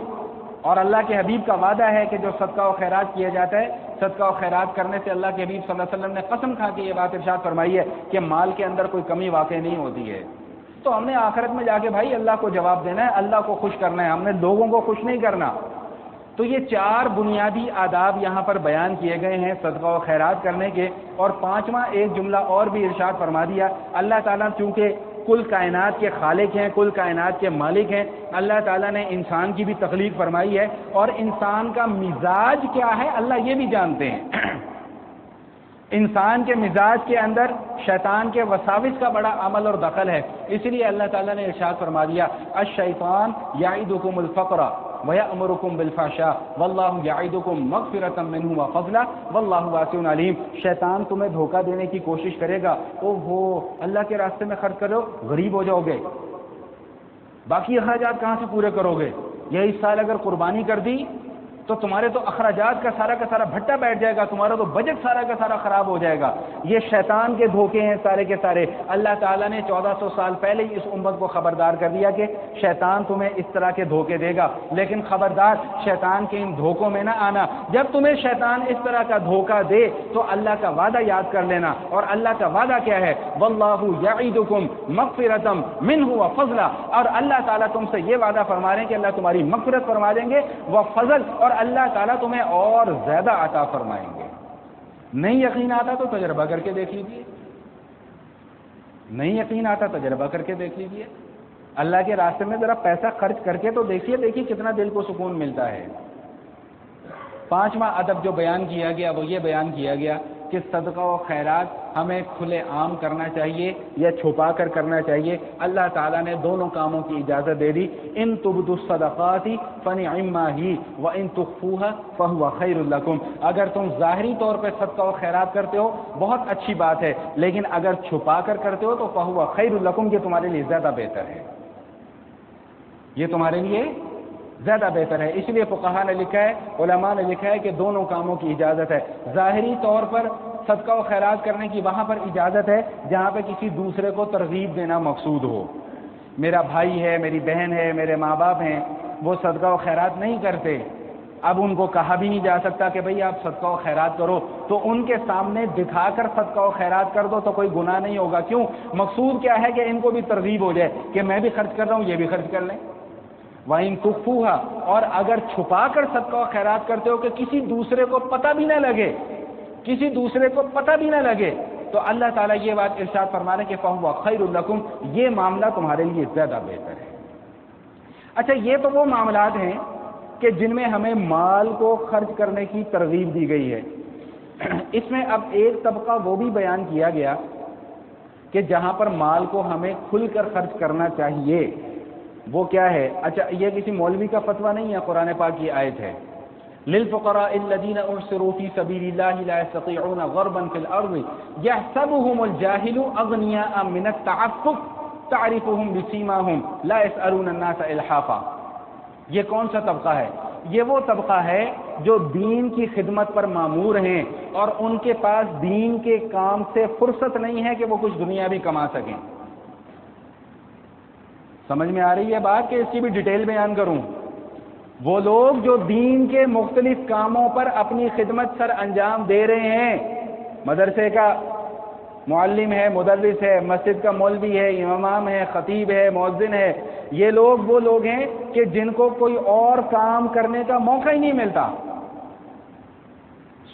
اور اللہ کے حبیب کا وعدہ ہے کہ جو صدقہ و خیرات کیا جاتا ہے، صدقہ و خیرات کرنے سے اللہ کے حبیب صلی اللہ علیہ وسلم نے قسم کھا کے یہ بات ارشاد فرمائی ہے کہ مال کے اندر کوئی کمی واقع نہیں ہوتی ہے۔ تو ہم نے آخرت میں جا کے بھائی اللہ کو جواب دینا ہے، اللہ کو خوش کرنا ہے، ہم نے لوگوں کو خوش نہیں کرنا۔ تو یہ 4 بنیادی آداب یہاں پر بیان کیے گئے ہیں صدقہ و خیرات کرنے کے، اور 5واں ایک جملہ اور بھی ارشاد فرما دیا۔ اللہ تعالیٰ چونکہ کل کائنات کے خالق ہیں، کل کائنات کے مالک ہیں، اللہ تعالیٰ نے انسان کی بھی تخلیق فرمائی ہے، اور انسان کا مزاج کیا ہے اللہ یہ بھی جانتے ہیں۔ انسان کے مزاج کے اندر شیطان کے وساوس کا بڑا عمل اور دخل ہے، اس لیے اللہ تعالیٰ نے ارشاد فرما دیا الشیطان یعدکم الفقر ویأمرکم بالفحشاء واللہ یعدکم مغفرۃ منہ وفضلا واللہ واسع علیم۔ شیطان تمہیں دھوکہ دینے کی کوشش کرے گا، اللہ کے راستے میں خرچ کرو غریب ہو جاؤ گے، باقی اخراجات کہاں سے پورے کرو گے؟ یہ اس سال اگر قربانی کر دی تو تمہارے تو اخراجات کا سارا بھٹا بیٹھ جائے گا، تمہارا تو بجٹ سارا کا سارا خراب ہو جائے گا۔ یہ شیطان کے دھوکے ہیں سارے کے سارے۔ اللہ تعالیٰ نے 1400 سال پہلے ہی اس امت کو خبردار کر دیا کہ شیطان تمہیں اس طرح کے دھوکے دے گا، لیکن خبردار شیطان کے ان دھوکوں میں نہ آنا۔ جب تمہیں شیطان اس طرح کا دھوکہ دے تو اللہ کا وعدہ یاد کر لینا، اور اللہ کا وعدہ کیا ہے؟ واللہ یعیدکم مغفرۃ منہ وفضلا، اور اللہ تعالیٰ تم سے یہ وعدہ فرما رہے ہیں کہ اللہ تمہاری مغفرت فرما دیں گے، وفضل، اور اللہ تعالیٰ تمہیں اور زیادہ عطا فرمائیں گے۔ نہیں یقین آتا تو تجربہ کر کے دیکھ لیجیے، نہیں یقین آتا تجربہ کر کے دیکھ لیجیے، اللہ کے راستے میں ذرا پیسہ خرچ کر کے تو دیکھیے کتنا دل کو سکون ملتا ہے۔ پانچواں ادب جو بیان کیا گیا وہ یہ بیان کیا گیا کہ صدقہ و خیرات ہمیں کھلے عام کرنا چاہیے یا چھپا کر کرنا چاہیے۔ اللہ تعالیٰ نے دونوں کاموں کی اجازت دے دی۔ ان تبدوا الصدقات فنعما ہی وان تخفوها فهو خیر لکم، اگر تم ظاہری طور پہ صدقہ و خیرات کرتے ہو بہت اچھی بات ہے، لیکن اگر چھپا کر کرتے ہو تو فهو خیر لکم، یہ تمہارے لیے زیادہ بہتر ہے، یہ تمہارے لیے زیادہ بہتر ہے۔ اس لیے فقہاء نے لکھا ہے، علماء نے لکھا ہے کہ دونوں کاموں کی اجازت ہے۔ ظاہری طور پر صدقہ و خیرات کرنے کی وہاں پر اجازت ہے جہاں پہ کسی دوسرے کو ترغیب دینا مقصود ہو۔ میرا بھائی ہے، میری بہن ہے، میرے ماں باپ ہیں، وہ صدقہ و خیرات نہیں کرتے، اب ان کو کہا بھی نہیں جا سکتا کہ بھئی آپ صدقہ و خیرات کرو، تو ان کے سامنے دکھا کر صدقہ و خیرات کر دو تو کوئی گناہ نہیں ہوگا۔ کیوں؟ مقصود کیا ہے کہ ان کو بھی ترغیب ہو جائے کہ میں بھی خرچ کر رہا ہوں، یہ بھی خرچ کر لیں۔ وَإِن تُخْفُوهَا، اور اگر چھپا کر صدقہ و خیرات کرتے ہو کہ کسی دوسرے کو پتہ بھی نہ لگے، کسی دوسرے کو پتہ بھی نہ لگے، تو اللہ تعالیٰ یہ بات ارشاد فرما رہے ہیں کہ فَهُوَ خَيْرٌ لَكُمْ، یہ معاملہ تمہارے لیے زیادہ بہتر ہے۔ اچھا، یہ تو وہ معاملات ہیں کہ جن میں ہمیں مال کو خرچ کرنے کی ترغیب دی گئی ہے۔ اس میں اب ایک طبقہ وہ بھی بیان کیا گیا کہ جہاں پر مال کو ہمیں کھل کر خرچ کرنا چاہیے، وہ کیا ہے؟ اچھا، یہ کسی مولوی کا فتویٰ نہیں ہے، قرآن پاک کی آیت ہے، للفقراء الذين احصروا في سبيل الله لا يستطيعون ضربا في الارض يحسبهم الجاهل اغنياء من التعفف تعرفهم بسيماهم لا يسألون الناس الحافا۔ یہ کون سا طبقہ ہے؟ یہ وہ طبقہ ہے جو دین کی خدمت پر مامور ہیں اور ان کے پاس دین کے کام سے فرصت نہیں ہے کہ وہ کچھ دنیا بھی کما سکیں۔ سمجھ میں آ رہی ہے بات کہ اس کی بھی ڈیٹیل بیان کروں؟ وہ لوگ جو دین کے مختلف کاموں پر اپنی خدمت سر انجام دے رہے ہیں، مدرسے کا معلم ہے، مدرس ہے، مسجد کا مولوی ہے، امام ہے، خطیب ہے، مؤذن ہے، یہ لوگ وہ لوگ ہیں کہ جن کو کوئی اور کام کرنے کا موقع ہی نہیں ملتا۔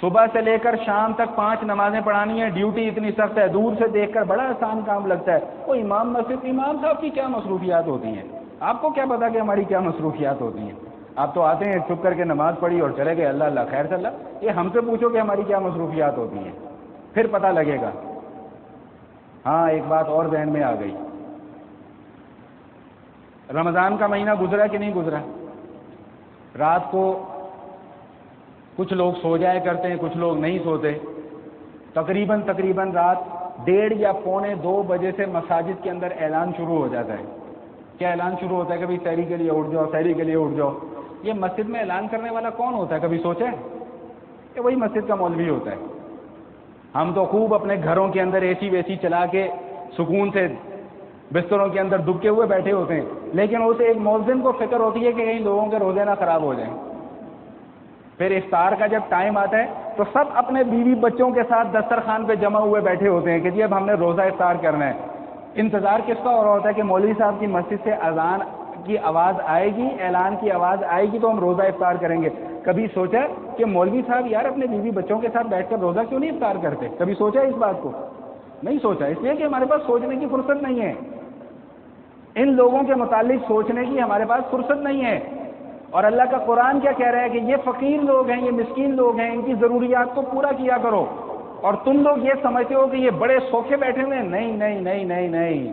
صبح سے لے کر شام تک 5 نمازیں پڑھانی ہے، ڈیوٹی اتنی سخت ہے، دور سے دیکھ کر بڑا آسان کام لگتا ہے۔ وہ امام مسجد، امام صاحب کی کیا مصروفیات ہوتی ہیں؟ آپ کو کیا پتا کہ ہماری کیا مصروفیات ہوتی ہیں؟ آپ تو آتے ہیں، چھپ کر کے نماز پڑھی اور چلے گئے، اللہ اللہ خیر صلی اللہ۔ یہ ہم سے پوچھو کہ ہماری کیا مصروفیات ہوتی ہیں، پھر پتہ لگے گا۔ ہاں، ایک بات اور ذہن میں آ گئی، رمضان کا مہینہ گزرا کہ نہیں گزرا؟ رات کو کچھ لوگ سو جایا کرتے ہیں، کچھ لوگ نہیں سوتے۔ تقریباً رات 1:30 یا 1:45 بجے سے مساجد کے اندر اعلان شروع ہو جاتا ہے۔ کیا اعلان شروع ہوتا ہے کہ بھئی سحری کے لیے اٹھ جاؤ، سحری کے لیے اٹھ جاؤ۔ یہ مسجد میں اعلان کرنے والا کون ہوتا ہے؟ کبھی سوچا ہے؟ کہ وہی مسجد کا مولوی ہوتا ہے۔ ہم تو خوب اپنے گھروں کے اندر اے سی ویسی چلا کے سکون سے بستروں کے اندر دبکے ہوئے بیٹھے ہوتے ہیں، لیکن اسے ایک مؤذن کو فکر ہوتی ہے کہ کہیں لوگوں کے روزے نہ خراب ہو جائیں۔ پھر افطار کا جب ٹائم آتا ہے تو سب اپنے بیوی بچوں کے ساتھ دسترخوان پہ جمع ہوئے بیٹھے ہوتے ہیں کہ جی اب ہم نے روزہ افطار کرنا ہے۔ انتظار کس کا ہو رہا ہوتا ہے کہ مولوی صاحب کی مسجد سے اذان کی آواز آئے گی، اعلان کی آواز آئے گی تو ہم روزہ افطار کریں گے۔ کبھی سوچا کہ مولوی صاحب یار اپنے بیوی بچوں کے ساتھ بیٹھ کر روزہ کیوں نہیں افطار کرتے؟ کبھی سوچا اس بات کو؟ نہیں سوچا، اس لیے کہ ہمارے پاس سوچنے کی فرصت نہیں ہے، ان لوگوں کے متعلق سوچنے کی ہمارے پاس فرصت نہیں ہے۔ اور اللہ کا قرآن کیا کہہ رہا ہے کہ یہ فقیر لوگ ہیں، یہ مسکین لوگ ہیں، ان کی ضروریات کو پورا کیا کرو، اور تم لوگ یہ سمجھتے ہو کہ یہ بڑے سوکھے بیٹھے ہوئے ہیں۔ نہیں نہیں نہیں نہیں نہیں،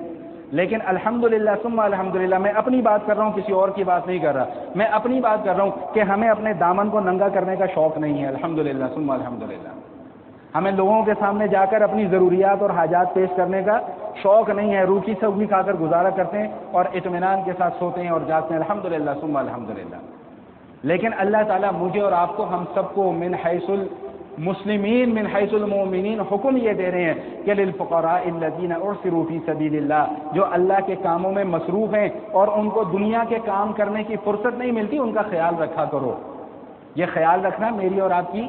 لیکن الحمدللہ ثم الحمدللہ، میں اپنی بات کر رہا ہوں، کسی اور کی بات نہیں کر رہا، میں اپنی بات کر رہا ہوں کہ ہمیں اپنے دامن کو ننگا کرنے کا شوق نہیں ہے، الحمدللہ ثم الحمدللہ۔ ہمیں لوگوں کے سامنے جا کر اپنی ضروریات اور حاجات پیش کرنے کا شوق نہیں ہے، روٹی سبزی کھا کر گزارا کرتے ہیں اور اطمینان کے ساتھ سوتے ہیں اور جاگتے ہیں، الحمدللہ ثم الحمدللہ۔ لیکن اللہ تعالیٰ مجھے اور آپ کو، ہم سب کو من حیث المسلمین من حیث المؤمنین حکم یہ دے رہے ہیں کہ للفقراء الذین احصروا فی سبیل اللہ، جو اللہ کے کاموں میں مصروف ہیں اور ان کو دنیا کے کام کرنے کی فرصت نہیں ملتی، ان کا خیال رکھا کرو۔ یہ خیال رکھنا میری اور آپ کی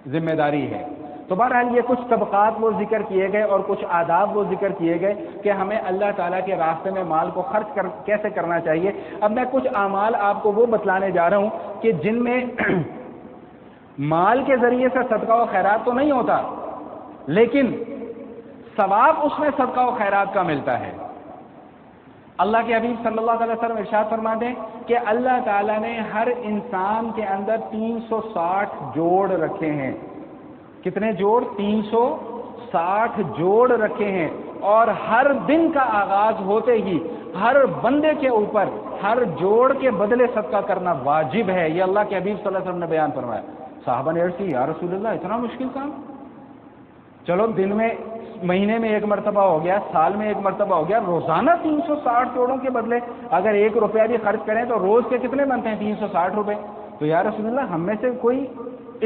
ذمہ داری ہے۔ تو بہرحال یہ کچھ طبقات وہ ذکر کیے گئے اور کچھ آداب وہ ذکر کیے گئے کہ ہمیں اللہ تعالیٰ کے راستے میں مال کو خرچ کیسے کرنا چاہیے۔ اب میں کچھ اعمال آپ کو وہ بتلانے جا رہا ہوں کہ جن میں مال کے ذریعے سے صدقہ و خیرات تو نہیں ہوتا، لیکن ثواب اس میں صدقہ و خیرات کا ملتا ہے۔ اللہ کے حبیب صلی اللہ علیہ وسلم ارشاد فرماتے ہیں کہ اللہ تعالیٰ نے ہر انسان کے اندر 360 جوڑ رکھے ہیں۔ کتنے جوڑ؟ 360 جوڑ رکھے ہیں، اور ہر دن کا آغاز ہوتے ہی ہر بندے کے اوپر ہر جوڑ کے بدلے صدقہ کرنا واجب ہے۔ یہ اللہ کے حبیب صلی اللہ علیہ وسلم نے بیان فرمایا۔ صحابہ نے عرض کی یا رسول اللہ اتنا مشکل کام؟ چلو دن میں مہینے میں ایک مرتبہ ہو گیا، سال میں ایک مرتبہ ہو گیا، روزانہ 360 جوڑوں کے بدلے اگر 1 روپیہ بھی خرچ کریں تو روز کے کتنے بنتے ہیں؟ 360 روپے۔ تو یا رسول اللہ ہم میں سے کوئی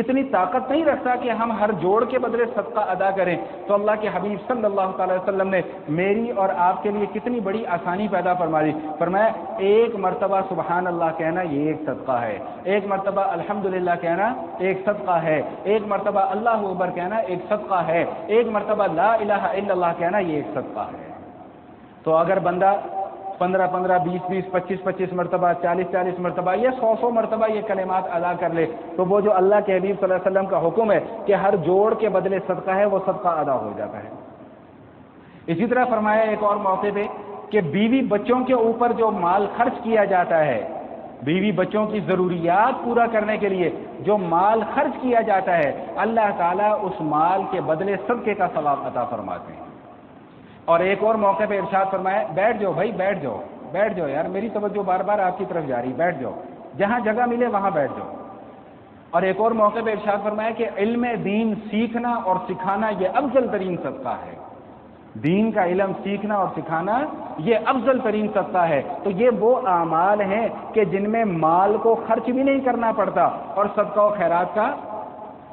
اتنی طاقت نہیں رکھتا کہ ہم ہر جوڑ کے بدلے صدقہ ادا کریں۔ تو اللہ کے حبیب صلی اللہ تعالی وسلم نے میری اور آپ کے لیے کتنی بڑی آسانی پیدا فرما دی۔ فرمایا ایک مرتبہ سبحان اللہ کہنا یہ ایک صدقہ ہے، ایک مرتبہ الحمدللہ کہنا ایک صدقہ ہے، ایک مرتبہ اللہ اکبر کہنا ایک صدقہ ہے، ایک مرتبہ لا الہ الا اللہ کہنا یہ ایک صدقہ ہے۔ تو اگر بندہ 15 20 25 مرتبہ 40 مرتبہ یا 100 مرتبہ یہ کلمات ادا کر لے تو وہ جو اللہ کے حبیب صلی اللہ علیہ وسلم کا حکم ہے کہ ہر جوڑ کے بدلے صدقہ ہے وہ صدقہ ادا ہو جاتا ہے۔ اسی طرح فرمایا ایک اور موقع پہ کہ بیوی بچوں کے اوپر جو مال خرچ کیا جاتا ہے، بیوی بچوں کی ضروریات پورا کرنے کے لیے جو مال خرچ کیا جاتا ہے، اللہ تعالیٰ اس مال کے بدلے صدقے کا ثواب عطا فرماتے ہیں۔ اور ایک اور موقع پہ ارشاد فرمایا بیٹھ جاؤ بھائی، بیٹھ جاؤ یار، میری توجہ بار بار آپ کی طرف جا رہی، بیٹھ جاؤ، جہاں جگہ ملے وہاں بیٹھ جاؤ۔ اور ایک اور موقع پہ ارشاد فرمایا کہ علم دین سیکھنا اور سکھانا یہ افضل ترین صدقہ ہے۔ دین کا علم سیکھنا اور سکھانا یہ افضل ترین صدقہ ہے۔ تو یہ وہ اعمال ہیں کہ جن میں مال کو خرچ بھی نہیں کرنا پڑتا اور صدقہ و خیرات کا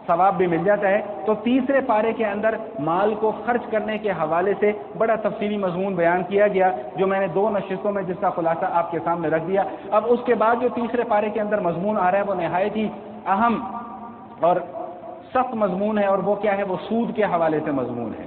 ثواب بھی مل جاتا ہے۔ تو تیسرے پارے کے اندر مال کو خرچ کرنے کے حوالے سے بڑا تفصیلی مضمون بیان کیا گیا، جو میں نے 2 نشستوں میں جس کا خلاصہ آپ کے سامنے رکھ دیا۔ اب اس کے بعد جو تیسرے پارے کے اندر مضمون آ رہا ہے وہ نہایت ہی اہم اور سخت مضمون ہے، اور وہ کیا ہے؟ وہ سود کے حوالے سے مضمون ہے۔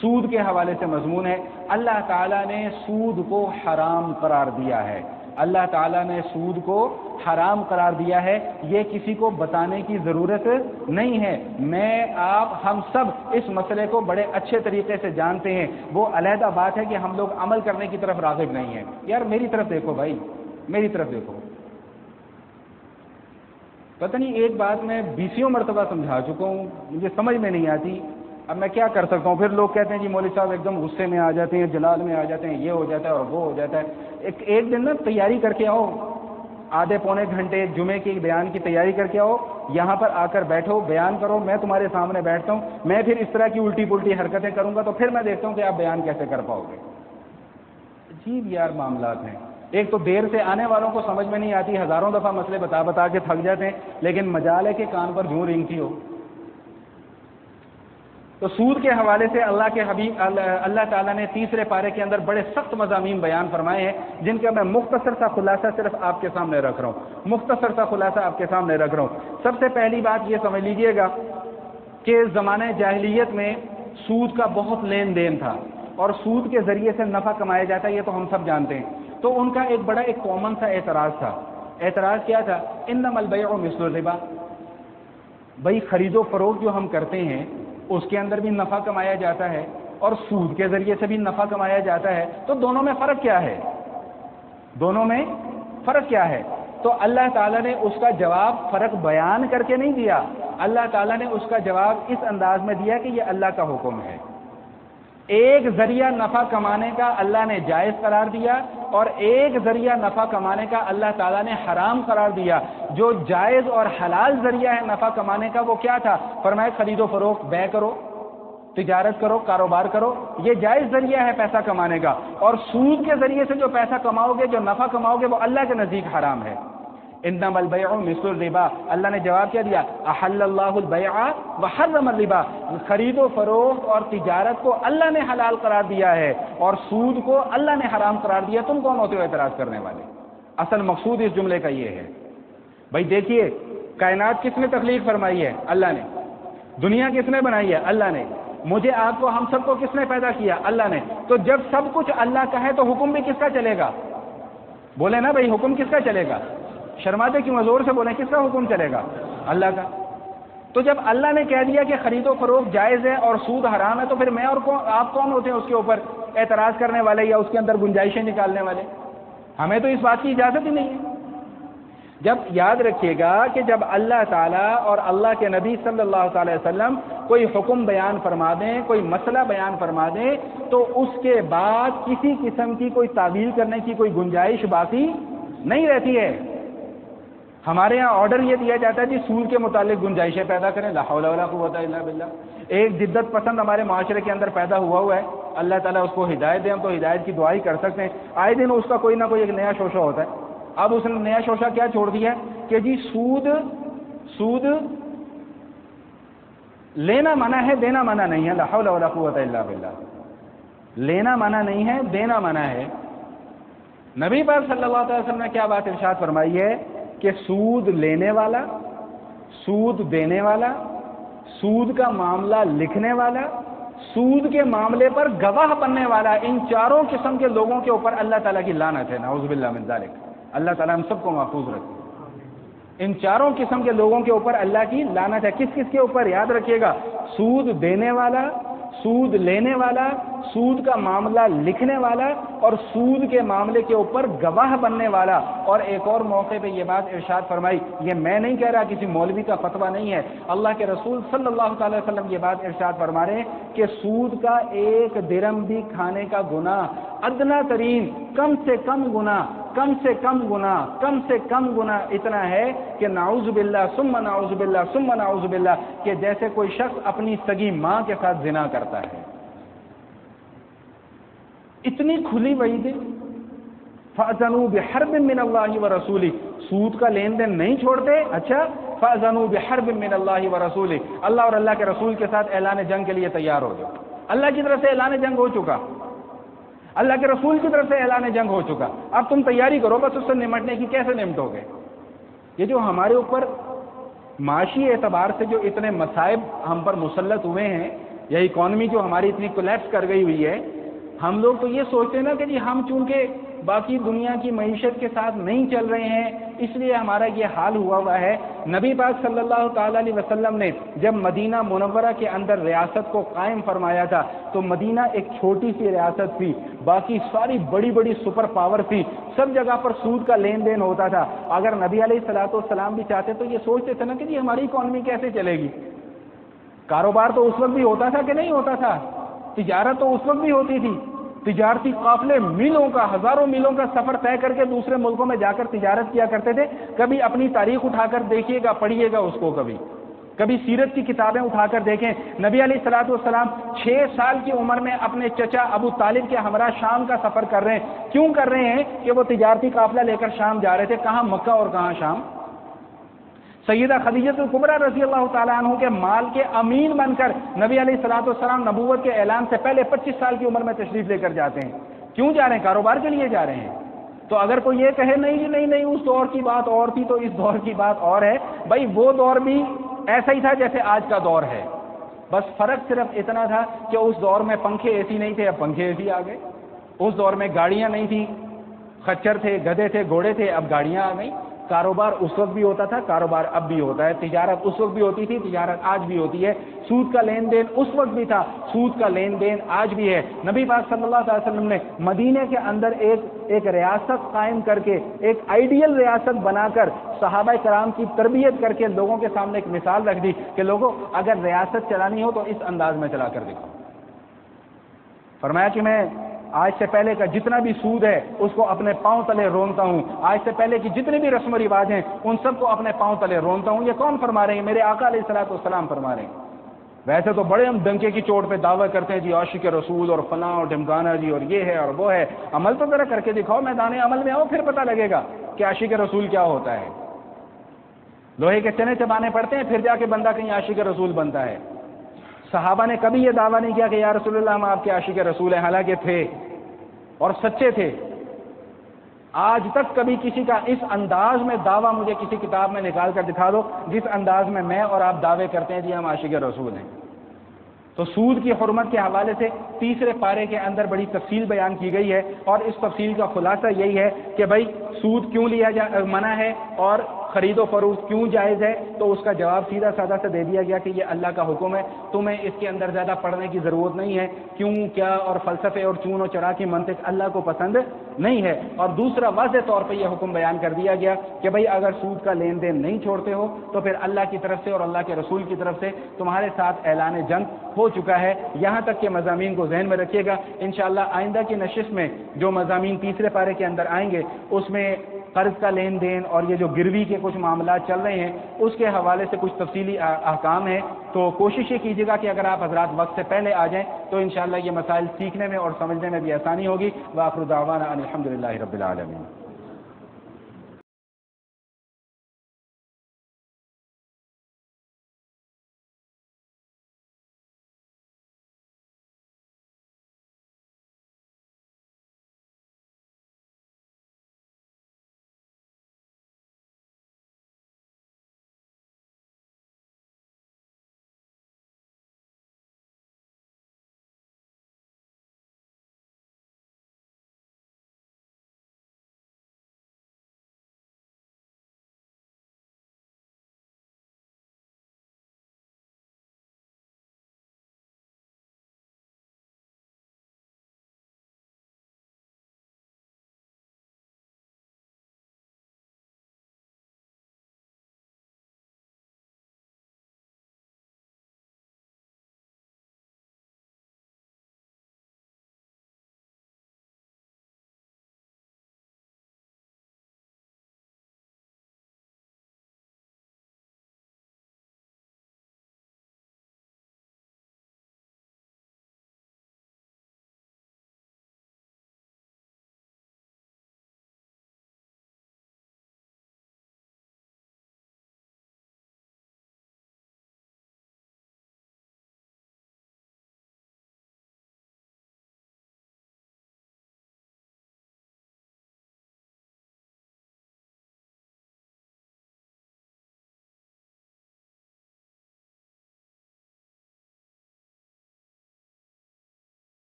سود کے حوالے سے مضمون ہے۔ اللہ تعالیٰ نے سود کو حرام قرار دیا ہے، اللہ تعالیٰ نے سود کو حرام قرار دیا ہے، یہ کسی کو بتانے کی ضرورت نہیں ہے۔ میں آپ ہم سب اس مسئلے کو بڑے اچھے طریقے سے جانتے ہیں، وہ علیحدہ بات ہے کہ ہم لوگ عمل کرنے کی طرف راغب نہیں ہیں۔ یار میری طرف دیکھو بھائی، میری طرف دیکھو، پتہ نہیں ایک بات میں 20 مرتبہ سمجھا چکا ہوں، مجھے سمجھ میں نہیں آتی، اب میں کیا کر سکتا ہوں؟ پھر لوگ کہتے ہیں جی مولوی صاحب ایک دم غصے میں آ جاتے ہیں، جلال میں آ جاتے ہیں، یہ ہو جاتا ہے اور وہ ہو جاتا ہے۔ ایک دن نا تیاری کر کے آؤ، آدھے پونے گھنٹے جمعے کی بیان کی تیاری کر کے آؤ، یہاں پر آ کر بیٹھو، بیان کرو، میں تمہارے سامنے بیٹھتا ہوں، میں پھر اس طرح کی الٹی پلٹی حرکتیں کروں گا تو پھر میں دیکھتا ہوں کہ آپ بیان کیسے کر پاؤ گے۔ عجیب یار معاملات ہیں۔ ایک تو دیر سے آنے والوں کو سمجھ میں نہیں آتی، ہزاروں دفعہ مسئلے بتا کے تھک جاتے ہیں، لیکن مجال ہے کہ کان پر جوں رینگتی ہو۔ تو سود کے حوالے سے اللہ کے حبیب اللہ تعالیٰ نے تیسرے پارے کے اندر بڑے سخت مضامین بیان فرمائے ہیں، جن کا میں مختصر سا خلاصہ صرف آپ کے سامنے رکھ رہا ہوں۔ سب سے پہلی بات یہ سمجھ لیجئے گا کہ زمانہ جاہلیت میں سود کا بہت لین دین تھا اور سود کے ذریعے سے نفع کمایا جاتا ہے، یہ تو ہم سب جانتے ہیں۔ تو ان کا ایک کامن سا اعتراض تھا۔ اعتراض کیا تھا؟ انما البیع مثل الربا، بھائی خرید و فروخت جو ہم کرتے ہیں اس کے اندر بھی نفع کمایا جاتا ہے اور سود کے ذریعے سے بھی نفع کمایا جاتا ہے، تو دونوں میں فرق کیا ہے؟ تو اللہ تعالیٰ نے اس کا جواب فرق بیان کر کے نہیں دیا، اللہ تعالیٰ نے اس کا جواب اس انداز میں دیا کہ یہ اللہ کا حکم ہے۔ ایک ذریعہ نفع کمانے کا اللہ نے جائز قرار دیا اور ایک ذریعہ نفع کمانے کا اللہ تعالیٰ نے حرام قرار دیا۔ جو جائز اور حلال ذریعہ ہے نفع کمانے کا وہ کیا تھا؟ فرمایا خرید و فروخت، بے کرو، تجارت کرو، کاروبار کرو، یہ جائز ذریعہ ہے پیسہ کمانے کا، اور سود کے ذریعے سے جو پیسہ کماؤ گے، جو نفع کماؤ گے، وہ اللہ کے نزدیک حرام ہے۔ انما البیع مثل الربا، اللہ نے جواب کیا دیا؟ احل اللہ البیع وحرم الربا، خرید و فروخت اور تجارت کو اللہ نے حلال قرار دیا ہے اور سود کو اللہ نے حرام قرار دیا۔ تم کون ہوتے ہو اعتراض کرنے والے؟ اصل مقصود اس جملے کا یہ ہے بھائی دیکھیے، کائنات کس نے تخلیق فرمائی ہے؟ اللہ نے۔ دنیا کس نے بنائی ہے؟ اللہ نے۔ مجھے آپ کو، ہم سب کو کس نے پیدا کیا؟ اللہ نے۔ تو جب سب کچھ اللہ کا ہے تو حکم بھی کس کا چلے گا؟ بولے نا بھائی، حکم کس کا چلے گا؟ شرماتے کیوں؟ زور سے بولیں، کس کا حکم چلے گا؟ اللہ کا۔ تو جب اللہ نے کہہ دیا کہ خرید و فروخت جائز ہے اور سود حرام ہے، تو پھر میں اور آپ کون ہوتے ہیں اس کے اوپر اعتراض کرنے والے یا اس کے اندر گنجائشیں نکالنے والے؟ ہمیں تو اس بات کی اجازت ہی نہیں ہے۔ جب یاد رکھیے گا کہ جب اللہ تعالیٰ اور اللہ کے نبی صلی اللہ تعالی وسلم کوئی حکم بیان فرما دیں، کوئی مسئلہ بیان فرما دیں، تو اس کے بعد کسی قسم کی کوئی تعویل کرنے کی کوئی گنجائش باقی نہیں رہتی ہے۔ ہمارے ہاں آرڈر یہ دیا جاتا ہے جی سود کے متعلق گنجائشیں پیدا کریں، لا حول ولا قوت الا باللہ۔ ایک جدت پسند ہمارے معاشرے کے اندر پیدا ہوا ہے، اللہ تعالیٰ اس کو ہدایت دے، ہم تو ہدایت کی دعا ہی کر سکتے ہیں۔ آئے دن اس کا کوئی نہ کوئی ایک نیا شوشہ ہوتا ہے۔ اب اس نے نیا شوشہ کیا چھوڑ دیا ہے کہ جی سود لینا منع ہے، دینا منع نہیں ہے، لا حول ولا قوت الا باللہ۔ لینا منع نہیں ہے، دینا منع ہے۔ نبی پاک صلی اللہ علیہ وسلم نے کیا بات ارشاد فرمائی ہے کہ سود لینے والا، سود دینے والا، سود کا معاملہ لکھنے والا، سود کے معاملے پر گواہ بننے والا، ان چاروں قسم کے لوگوں کے اوپر اللہ تعالیٰ کی لعنت ہے، نعوذ باللہ من ذالک۔ اللہ تعالیٰ ہم سب کو محفوظ رکھے۔ ان چاروں قسم کے لوگوں کے اوپر اللہ کی لعنت ہے۔ کس کس کے اوپر؟ یاد رکھیے گا، سود دینے والا، سود لینے والا، سود کا معاملہ لکھنے والا، اور سود کے معاملے کے اوپر گواہ بننے والا۔ اور ایک اور موقع پہ یہ بات ارشاد فرمائی، یہ میں نہیں کہہ رہا، کسی مولوی کا فتویٰ نہیں ہے، اللہ کے رسول صلی اللہ تعالی وسلم یہ بات ارشاد فرما رہے ہیں کہ سود کا ایک درم بھی کھانے کا گناہ، ادنا ترین، کم سے کم گناہ، کم سے کم گناہ، کم سے کم گناہ اتنا ہے کہ نعوذ باللہ ثم نعوذ باللہ ثم نعوذ باللہ، کہ جیسے کوئی شخص اپنی سگی ماں کے ساتھ زنا کرتا ہے۔ اتنی کھلی وعید۔ فَأَذَنُوا بِحَرْبٍ مِّنَ اللَّهِ وَرَسُولِهِ، سود کا لین دین نہیں چھوڑتے؟ اچھا، فَأَذَنُوا بِحَرْبٍ مِّنَ اللَّهِ وَرَسُولِهِ، اللہ اور اللہ کے رسول کے ساتھ اعلان جنگ کے لیے تیار ہو جاؤ۔ اللہ کی طرف سے اعلان جنگ ہو چکا، اللہ کے رسول کی طرف سے اعلان جنگ ہو چکا، اب تم تیاری کرو بس اس سے نمٹنے کی۔ کیسے نمٹو گے؟ یہ جو ہمارے اوپر معاشی اعتبار سے جو اتنے مصائب ہم پر مسلط ہوئے ہیں، یا اکانومی جو ہماری اتنی کولیپس کر گئی ہوئی ہے، ہم لوگ تو یہ سوچتے ہیں نا کہ جی ہم چونکہ باقی دنیا کی معیشت کے ساتھ نہیں چل رہے ہیں اس لیے ہمارا یہ حال ہوا ہے۔ نبی پاک صلی اللہ تعالی علیہ وسلم نے جب مدینہ منورہ کے اندر ریاست کو قائم فرمایا تھا تو مدینہ ایک چھوٹی سی ریاست تھی، باقی ساری بڑی بڑی سپر پاور تھی، سب جگہ پر سود کا لین دین ہوتا تھا۔ اگر نبی علیہ الصلوۃ والسلام بھی چاہتے تو یہ سوچتے تھے نا کہ جی ہماری اکانومی کیسے چلے گی۔ کاروبار تو اس وقت بھی ہوتا تھا کہ نہیں ہوتا تھا، تجارت تو اس وقت بھی ہوتی تھی، تجارتی قافلے میلوں کا، ہزاروں میلوں کا سفر طے کر کے دوسرے ملکوں میں جا کر تجارت کیا کرتے تھے۔ کبھی اپنی تاریخ اٹھا کر دیکھیے گا، پڑھیے گا اس کو، کبھی سیرت کی کتابیں اٹھا کر دیکھیں۔ نبی علیہ الصلوۃ والسلام 6 سال کی عمر میں اپنے چچا ابو طالب کے ہمراہ شام کا سفر کر رہے ہیں۔ کیوں کر رہے ہیں؟ کہ وہ تجارتی قافلہ لے کر شام جا رہے تھے۔ کہاں؟ مکہ اور کہاں؟ شام۔ سیدہ خدیجہ الکبریٰ رضی اللہ تعالیٰ عنہ کے مال کے امین بن کر نبی علیہ الصلوۃ والسلام نبوت کے اعلان سے پہلے 25 سال کی عمر میں تشریف لے کر جاتے ہیں۔ کیوں جا رہے ہیں؟ کاروبار کے لیے جا رہے ہیں۔ تو اگر کوئی یہ کہے نہیں اس دور کی بات اور تھی تو اس دور کی بات اور ہے، بھائی وہ دور بھی ایسا ہی تھا جیسے آج کا دور ہے، بس فرق صرف اتنا تھا کہ اس دور میں پنکھے اے سی نہیں تھے، اب پنکھے اے سی آ گئے۔ اس دور میں گاڑیاں نہیں تھیں، خچر تھے، گدھے تھے، گھوڑے تھے، اب گاڑیاں آ گئیں۔ کاروبار اس وقت بھی ہوتا تھا، کاروبار اب بھی ہوتا ہے، تجارت اس وقت بھی ہوتی تھی، تجارت آج بھی ہوتی ہے۔ سود کا لین دین اس وقت بھی تھا، سود کا لین دین آج بھی ہے۔ نبی پاک صلی اللہ علیہ وسلم نے مدینے کے اندر ایک ریاست قائم کر کے، ایک آئیڈیل ریاست بنا کر صحابہ کرام کی تربیت کر کے لوگوں کے سامنے ایک مثال رکھ دی کہ لوگوں اگر ریاست چلانی ہو تو اس انداز میں چلا کر دیکھو۔ فرمایا کہ میں آج سے پہلے کا جتنا بھی سود ہے اس کو اپنے پاؤں تلے رونتا ہوں، آج سے پہلے کی جتنی بھی رسم و رواج ہیں ان سب کو اپنے پاؤں تلے رونتا ہوں۔ یہ کون فرما رہے ہیں؟ میرے آقا علیہ الصلوۃ والسلام فرما رہے ہیں۔ ویسے تو بڑے ہم ڈنکے کی چوٹ پہ دعویٰ کرتے ہیں جی عاشق رسول اور فلاں اور ڈھمکانا جی اور یہ ہے اور وہ ہے، عمل تو ذرا کر کے دکھاؤ، میدان عمل میں آؤ، پھر پتہ لگے گا کہ عاشق رسول کیا ہوتا ہے۔ لوہے کے چنے چبانے پڑتے ہیں پھر جا کے بندہ کہیں عاشق رسول بنتا ہے۔ صحابہ نے کبھی یہ دعویٰ نہیں کیا کہ یا رسول اللہ ہم آپ کے عاشق رسول ہیں، حالانکہ تھے اور سچے تھے۔ آج تک کبھی کسی کا اس انداز میں دعویٰ مجھے کسی کتاب میں نکال کر دکھا دو جس انداز میں اور آپ دعوے کرتے ہیں جی ہم عاشق رسول ہیں۔ تو سود کی حرمت کے حوالے سے تیسرے پارے کے اندر بڑی تفصیل بیان کی گئی ہے، اور اس تفصیل کا خلاصہ یہی ہے کہ بھائی سود کیوں منع ہے اور خرید و فروخت کیوں جائز ہے۔ تو اس کا جواب سیدھا سادہ سے دے دیا گیا کہ یہ اللہ کا حکم ہے، تمہیں اس کے اندر زیادہ پڑھنے کی ضرورت نہیں ہے، کیوں کیا اور فلسفے اور چون و چرا کی منطق اللہ کو پسند نہیں ہے۔ اور دوسرا واضح طور پہ یہ حکم بیان کر دیا گیا کہ بھائی اگر سود کا لین دین نہیں چھوڑتے ہو تو پھر اللہ کی طرف سے اور اللہ کے رسول کی طرف سے تمہارے ساتھ اعلان جنگ ہو چکا ہے۔ یہاں تک کہ مضامین کو ذہن میں رکھیے گا، انشاءاللہ آئندہ کی نشست میں جو مضامین تیسرے پارے کے اندر آئیں گے اس میں قرض کا لین دین اور یہ جو گروی کے کچھ معاملات چل رہے ہیں اس کے حوالے سے کچھ تفصیلی احکام ہیں۔ تو کوشش یہ کیجیے گا کہ اگر آپ حضرات وقت سے پہلے آ جائیں تو انشاءاللہ یہ مسائل سیکھنے میں اور سمجھنے میں بھی آسانی ہوگی۔ وآخر دعوانا ان الحمدللہ رب العالمین۔